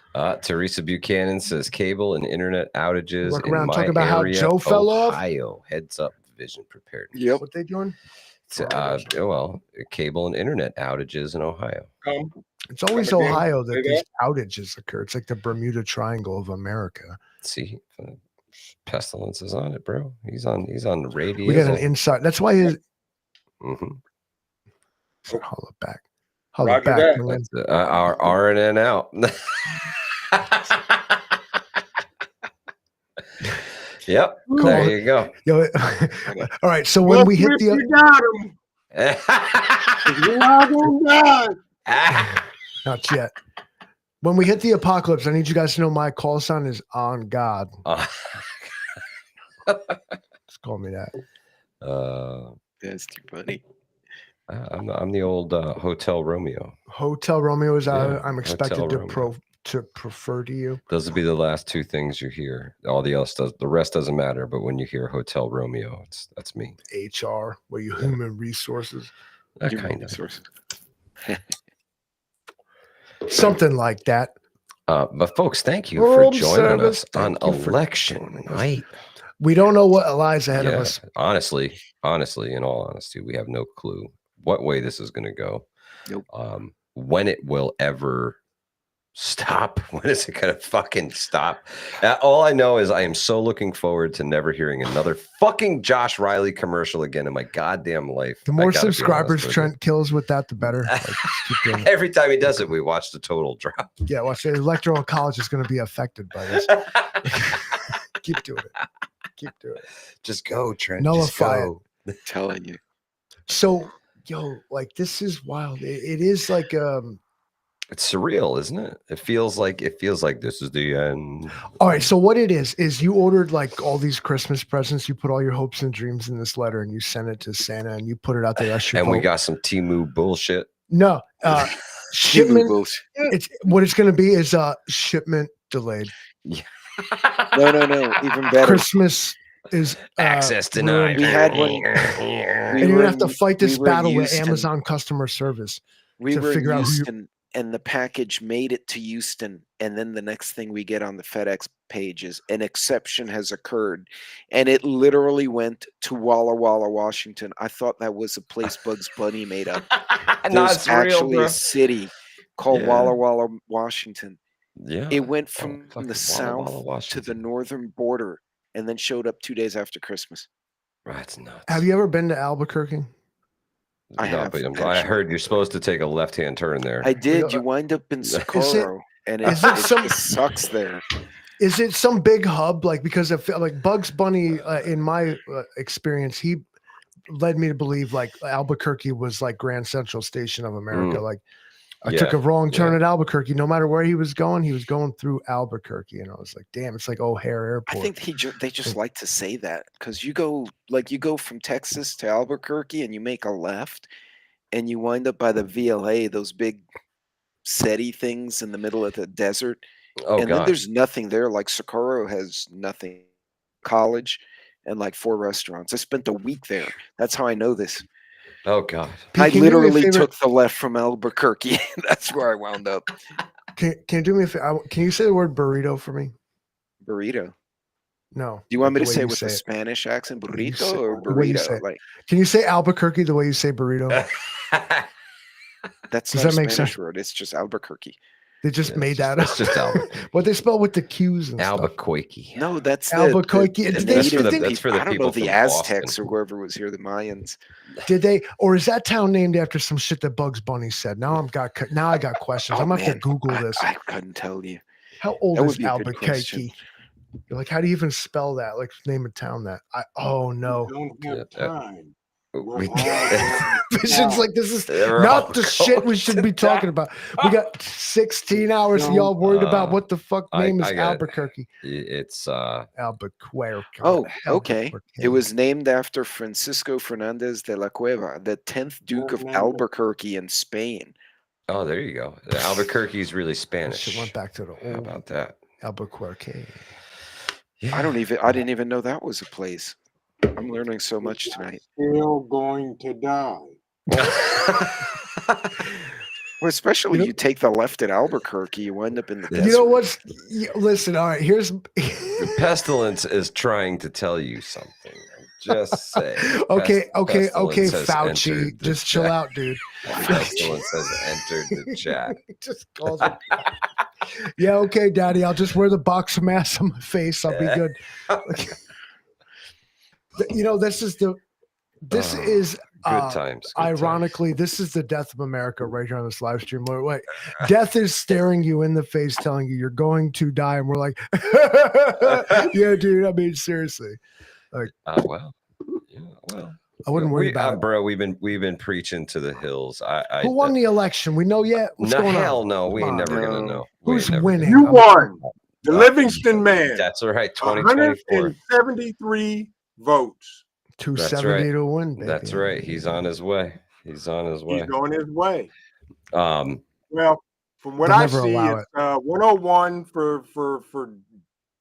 Speaker 3: Teresa Buchanan says cable and internet outages
Speaker 2: Walk
Speaker 3: in
Speaker 2: around
Speaker 3: my
Speaker 2: talking about how
Speaker 3: area,
Speaker 2: Joe fell off.
Speaker 3: Ohio. Heads up, vision prepared.
Speaker 4: Yep.
Speaker 2: What they doing?
Speaker 3: Cable and internet outages in Ohio.
Speaker 2: It's always Ohio that these outages occur. It's like the Bermuda Triangle of America.
Speaker 3: See, Pestilence is on it, bro. He's on the radio.
Speaker 2: We got an inside. That's why his. Holla back. Holla back.
Speaker 3: Our RNN out. Yep.
Speaker 2: Cool.
Speaker 3: There you go.
Speaker 2: Yo, all right. So when we hit the. Not yet. When we hit the apocalypse, I need you guys to know my call sign is on God. Just call me that.
Speaker 4: That's too funny.
Speaker 3: I'm the old Hotel Romeo.
Speaker 2: Hotel Romeo is out.
Speaker 3: Yeah,
Speaker 2: I'm expected to prefer to you?
Speaker 3: Those will be the last two things you hear. All the else does. The rest doesn't matter. But when you hear Hotel Romeo, that's me.
Speaker 2: HR, where you human resources,
Speaker 3: That
Speaker 4: Human
Speaker 3: kind of.
Speaker 4: resources.
Speaker 2: something like that.
Speaker 3: But folks, thank you
Speaker 2: World
Speaker 3: for joining
Speaker 2: service,
Speaker 3: us on
Speaker 2: thank you for
Speaker 3: election
Speaker 2: joining us.
Speaker 3: night.
Speaker 2: We don't know what lies ahead of
Speaker 3: Yeah,
Speaker 2: us.
Speaker 3: honestly, in all honesty, we have no clue what way this is going to go.
Speaker 4: Nope.
Speaker 3: When it will ever stop. When is it going to fucking stop? All I know is I am so looking forward to never hearing another fucking Josh Riley commercial again in my goddamn life.
Speaker 2: The
Speaker 3: I
Speaker 2: more
Speaker 3: gotta be honest
Speaker 2: subscribers
Speaker 3: with
Speaker 2: Trent kills with that, the better. Like, just keep doing
Speaker 3: you.
Speaker 2: it.
Speaker 3: Every time he does it, we watch the total drop.
Speaker 2: Yeah, watch the electoral college is going to be affected by this. Keep doing it. Keep doing it.
Speaker 3: Just go, Trent.
Speaker 2: Nullify
Speaker 3: just go.
Speaker 4: Telling you.
Speaker 2: So, yo, like this is wild. It is like
Speaker 3: It's surreal, isn't it? It feels like this is the end.
Speaker 2: all right. So what it is you ordered like all these Christmas presents. You put all your hopes and dreams in this letter, and you sent it to Santa, and you put it out there. That's your
Speaker 3: And we
Speaker 2: vote.
Speaker 3: got some Temu bullshit.
Speaker 2: No,
Speaker 4: Timu
Speaker 2: shipment.
Speaker 4: bullshit.
Speaker 2: It's what it's going to be is shipment delayed.
Speaker 4: No. Even better.
Speaker 2: Christmas is
Speaker 3: Access
Speaker 2: ruined.
Speaker 3: denied.
Speaker 4: We had one.
Speaker 2: And you're gonna have to fight this
Speaker 4: we were
Speaker 2: battle
Speaker 4: in
Speaker 2: with
Speaker 4: Houston.
Speaker 2: Amazon customer service.
Speaker 4: We
Speaker 2: to
Speaker 4: were in
Speaker 2: figure out who you-
Speaker 4: Houston, and the package made it to Houston, and then the next thing we get on the FedEx page is an exception has occurred, and it literally went to Walla Walla, Washington. I thought that was a place Bugs Bunny made up.
Speaker 3: No,
Speaker 4: There's
Speaker 3: it's real,
Speaker 4: actually
Speaker 3: bro.
Speaker 4: a city called
Speaker 3: Yeah.
Speaker 4: Walla Walla, Washington.
Speaker 3: Yeah.
Speaker 4: It went
Speaker 3: Oh,
Speaker 4: from
Speaker 3: fucking
Speaker 4: the
Speaker 3: Walla Walla,
Speaker 4: south to the
Speaker 3: Washington.
Speaker 4: northern border, and then showed up 2 days after Christmas.
Speaker 3: That's nuts.
Speaker 2: Have you ever been to Albuquerque?
Speaker 4: I
Speaker 3: No,
Speaker 4: have,
Speaker 3: but
Speaker 4: actually.
Speaker 3: I heard you're supposed to take a left-hand turn there.
Speaker 4: I did. You wind up in
Speaker 3: Is it-
Speaker 4: Socorro, and
Speaker 2: is
Speaker 4: it
Speaker 2: it some-
Speaker 4: just sucks there.
Speaker 2: Is it some big hub? Like because I feel like Bugs Bunny, in my experience, he led me to believe like Albuquerque was like Grand Central Station of America. Like I took a wrong turn at Albuquerque. No matter where he was going through Albuquerque, and I was like, "Damn, it's like O'Hare Airport."
Speaker 4: I think they just like to say that because you go from Texas to Albuquerque and you make a left, and you wind up by the VLA, those big SETI things in the middle of the desert,
Speaker 3: Oh
Speaker 4: and then
Speaker 3: god.
Speaker 4: there's nothing there. Like Socorro has nothing, college, and like 4 restaurants. I spent a week there. That's how I know this.
Speaker 3: Oh god.
Speaker 2: Pete,
Speaker 4: I
Speaker 2: can you do me a
Speaker 4: literally
Speaker 2: favor?
Speaker 4: took the left from Albuquerque. That's where I wound up.
Speaker 2: Can you do me a favor? Can you say the word burrito for me?
Speaker 4: Burrito.
Speaker 2: No.
Speaker 4: Do you want me
Speaker 2: the
Speaker 4: to
Speaker 2: way
Speaker 4: say
Speaker 2: you
Speaker 4: it with a
Speaker 2: say it.
Speaker 4: Spanish accent,
Speaker 2: way you
Speaker 4: burrito
Speaker 2: say-
Speaker 4: or
Speaker 2: the way you say
Speaker 4: burrito?
Speaker 2: it.
Speaker 4: Like
Speaker 2: Can you say Albuquerque the way you say burrito?
Speaker 4: that's
Speaker 2: Does
Speaker 4: not
Speaker 2: that
Speaker 4: a
Speaker 2: make
Speaker 4: Spanish
Speaker 2: sense?
Speaker 4: word. It's just Albuquerque.
Speaker 2: They just
Speaker 3: Yeah,
Speaker 2: made
Speaker 3: it's
Speaker 2: that
Speaker 3: just-
Speaker 2: up.
Speaker 3: it's just Albuquerque.
Speaker 2: What they spell with the Q's and stuff.
Speaker 3: Albuquerque.
Speaker 4: No, that's
Speaker 2: Albuquerque.
Speaker 4: The,
Speaker 2: Did
Speaker 4: the
Speaker 2: they-
Speaker 3: That's for the
Speaker 2: did
Speaker 3: that's for the
Speaker 4: I don't
Speaker 3: people
Speaker 4: know the
Speaker 3: from
Speaker 4: Aztecs
Speaker 3: Boston.
Speaker 4: or whoever was here, the Mayans.
Speaker 2: Did they, or is that town named after some shit that Bugs Bunny said? Now I got questions.
Speaker 4: Oh,
Speaker 2: I'm gonna have to
Speaker 4: man,
Speaker 2: Google this.
Speaker 4: I couldn't tell you.
Speaker 2: How old
Speaker 4: that would
Speaker 2: is
Speaker 4: be a good question.
Speaker 2: Albuquerque? You're like, how do you even spell that? Like, name a town that. Oh no.
Speaker 1: Don't have
Speaker 3: Yeah,
Speaker 1: time.
Speaker 3: We-
Speaker 2: Vision's like this is
Speaker 3: They're all
Speaker 2: not the shit we
Speaker 3: going
Speaker 2: should
Speaker 3: to
Speaker 2: be talking
Speaker 3: die.
Speaker 2: about. We got 16 hours.
Speaker 1: No,
Speaker 2: Y'all worried about
Speaker 3: uh,
Speaker 2: what the fuck
Speaker 3: I-
Speaker 2: name is
Speaker 3: I got it.
Speaker 2: Albuquerque?
Speaker 3: It's
Speaker 2: Albuquerque.
Speaker 4: Oh, okay. It
Speaker 2: Albuquerque.
Speaker 4: was named after Francisco Fernandez de la Cueva, the 10th Duke of
Speaker 1: Fernando.
Speaker 4: Albuquerque in Spain.
Speaker 3: oh, there you go. Albuquerque is really
Speaker 2: That
Speaker 3: Spanish.
Speaker 2: shit went back to the
Speaker 3: How
Speaker 2: old
Speaker 3: about that?
Speaker 2: Albuquerque.
Speaker 3: Yeah.
Speaker 4: I didn't even know that was a place. I'm learning so much tonight.
Speaker 1: Still going to die.
Speaker 4: Well, especially
Speaker 2: You know-
Speaker 4: you take the left at Albuquerque, you wind up in the
Speaker 3: You
Speaker 4: desert.
Speaker 2: You know what's? Listen, all right. Here's.
Speaker 3: The pestilence is trying to tell you something. Just say.
Speaker 2: Okay, okay,
Speaker 3: Pestilence has
Speaker 2: Fauci.
Speaker 3: entered the
Speaker 2: Just chill
Speaker 3: chat.
Speaker 2: out, dude.
Speaker 3: Pestilence has entered the chat.
Speaker 2: Just calls it. Yeah, okay, Daddy. I'll just wear the box mask on my face. I'll be good. You know, this is
Speaker 3: Oh,
Speaker 2: Good
Speaker 3: times. good
Speaker 2: ironically, this is the death of America right here on this live stream. Wait, death is staring you in the face, telling you you're going to die, and we're like, yeah, dude. I mean, seriously,
Speaker 3: times. Well, yeah, well.
Speaker 2: I wouldn't worry about it.
Speaker 3: bro. We've been preaching to the hills.
Speaker 2: Who won the election? We know yet? What's
Speaker 3: no,
Speaker 2: going
Speaker 3: hell
Speaker 2: on?
Speaker 3: no. We
Speaker 2: Come
Speaker 3: ain't
Speaker 2: on,
Speaker 3: never gonna
Speaker 4: no.
Speaker 3: know. We
Speaker 2: Who's
Speaker 3: ain't never
Speaker 2: winning?
Speaker 1: You
Speaker 2: I'm-
Speaker 1: won. The Livingston man.
Speaker 3: That's all right. 2024.
Speaker 1: 173 votes.
Speaker 2: 270 to win, baby.
Speaker 3: That's right. He's on his way. He's on his way.
Speaker 1: He's on his way.
Speaker 3: Um,
Speaker 1: Well, From what
Speaker 2: They'll
Speaker 1: I
Speaker 2: never
Speaker 1: see,
Speaker 2: allow
Speaker 1: it's 101 for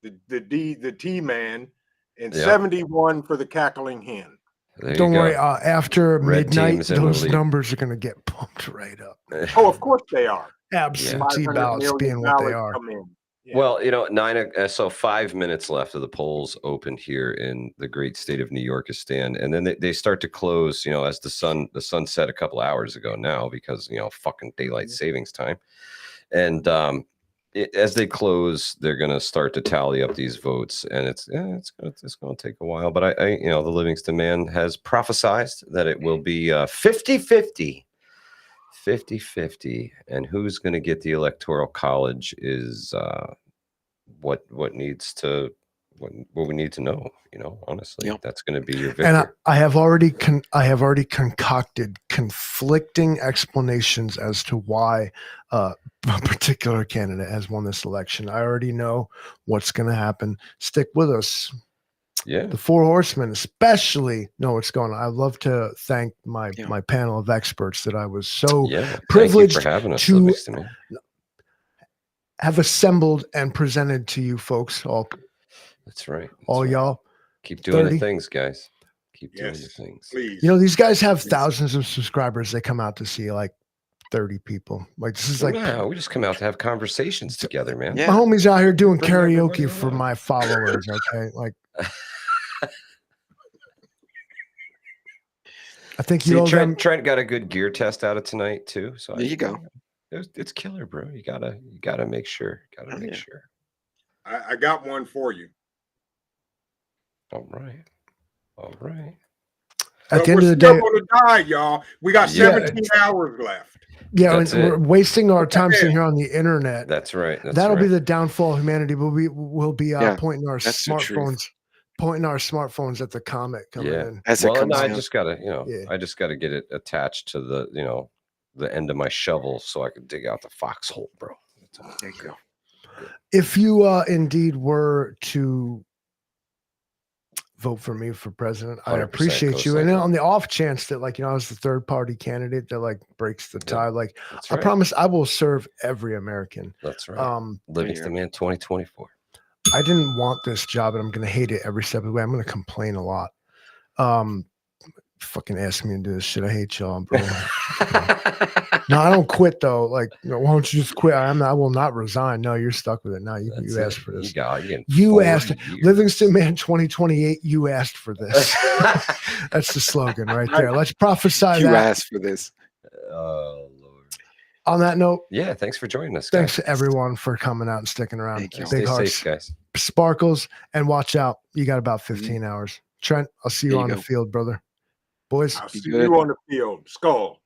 Speaker 1: the T-man and
Speaker 3: Yeah.
Speaker 1: 71 for the cackling hen.
Speaker 3: There you
Speaker 2: Don't
Speaker 3: go.
Speaker 2: worry. After
Speaker 3: Red
Speaker 2: midnight,
Speaker 3: team's in the
Speaker 2: those
Speaker 3: lead.
Speaker 2: numbers are going to get pumped right up.
Speaker 1: Oh, of course they are.
Speaker 2: Absentee
Speaker 1: 500
Speaker 2: ballots
Speaker 1: million
Speaker 2: being what they
Speaker 1: ballots
Speaker 2: are.
Speaker 1: come in. Yeah.
Speaker 3: Well, so 5 minutes left of the polls open here in the great state of New Yorkistan, and then they start to close. As the sun set a couple hours ago now because fucking daylight savings time, and as they close, they're gonna start to tally up these votes, and it's gonna take a while. But I the Livingston man has prophesized that it will be 50-50. 50-50, and who's going to get the electoral college is what we need to know. Honestly,
Speaker 4: Yep.
Speaker 3: that's going to be your victor.
Speaker 2: And I have already concocted conflicting explanations as to why a particular candidate has won this election. I already know what's going to happen. Stick with us.
Speaker 3: Yeah,
Speaker 2: The four horsemen especially know what's going on. I'd love to thank my panel of experts that I was so privileged
Speaker 3: thank you for having us,
Speaker 2: to
Speaker 3: Livingston, man.
Speaker 2: have assembled and presented to you folks.
Speaker 3: That's right.
Speaker 2: Y'all.
Speaker 3: Keep doing
Speaker 2: 30.
Speaker 3: the things, guys. Keep doing the
Speaker 1: Yes,
Speaker 3: things.
Speaker 1: please.
Speaker 2: These guys have thousands of subscribers. They come out to see like 30 people. Like this is like
Speaker 3: No, we just come out to have conversations together, man.
Speaker 4: Yeah.
Speaker 2: my homies out here doing
Speaker 3: Bring everybody
Speaker 2: karaoke for
Speaker 3: along.
Speaker 2: my followers. Okay, like I think
Speaker 3: See,
Speaker 2: you owe them.
Speaker 3: Trent got a good gear test out of tonight too. So
Speaker 4: There you go.
Speaker 3: It's killer, bro. You gotta make sure.
Speaker 4: Yeah.
Speaker 3: Sure.
Speaker 1: I got one for you.
Speaker 3: All right.
Speaker 2: At
Speaker 1: But
Speaker 2: the end
Speaker 1: we're
Speaker 2: of the
Speaker 1: still
Speaker 2: day,
Speaker 1: going to die, y'all. We got
Speaker 3: Yeah.
Speaker 1: 17 hours left.
Speaker 2: yeah,
Speaker 3: That's
Speaker 2: we're
Speaker 3: it.
Speaker 2: wasting our time sitting here on the internet.
Speaker 3: That's right.
Speaker 2: That'll be the downfall of humanity. But we'll be
Speaker 4: Yeah,
Speaker 2: pointing our
Speaker 4: that's the truth.
Speaker 2: smartphones at the comet coming in.
Speaker 4: As it comes
Speaker 3: I
Speaker 4: out.
Speaker 3: just gotta,
Speaker 2: Yeah.
Speaker 3: I just gotta get it attached to the, the end of my shovel so I can dig out the foxhole, bro. That's all.
Speaker 4: There you go.
Speaker 2: If you indeed were to vote for me for president, I
Speaker 3: 100%
Speaker 2: appreciate you.
Speaker 3: co-sign
Speaker 2: And then
Speaker 3: that.
Speaker 2: on the off chance that I was the third party candidate that breaks the tie,
Speaker 3: That's
Speaker 2: I
Speaker 3: right.
Speaker 2: promise I will serve every American.
Speaker 3: That's right. Livingston Man 2024.
Speaker 2: I didn't want this job and I'm going to hate it every step of the way. I'm going to complain a lot. Fucking ask me to do this shit. I hate y'all, bro. No, I don't quit though. Why don't you just quit? I will not resign. No, you're stuck with it. No, you asked for this. You asked. Livingston Man 2028. You asked for this. That's the slogan right there. Let's prophesy
Speaker 4: You
Speaker 2: that.
Speaker 4: asked for this.
Speaker 3: Oh Lord.
Speaker 2: On that note,
Speaker 3: Yeah, thanks for joining us, guys.
Speaker 2: thanks to everyone for coming out and sticking around.
Speaker 4: Thank you.
Speaker 3: Stay
Speaker 2: Big hearts,
Speaker 3: safe, guys.
Speaker 2: sparkles, and watch out. You got about 15 hours. Trent, I'll see you
Speaker 4: There you
Speaker 2: on the
Speaker 4: go.
Speaker 2: field, brother. Boys.
Speaker 1: I'll see
Speaker 4: good.
Speaker 1: you on the field. Skull.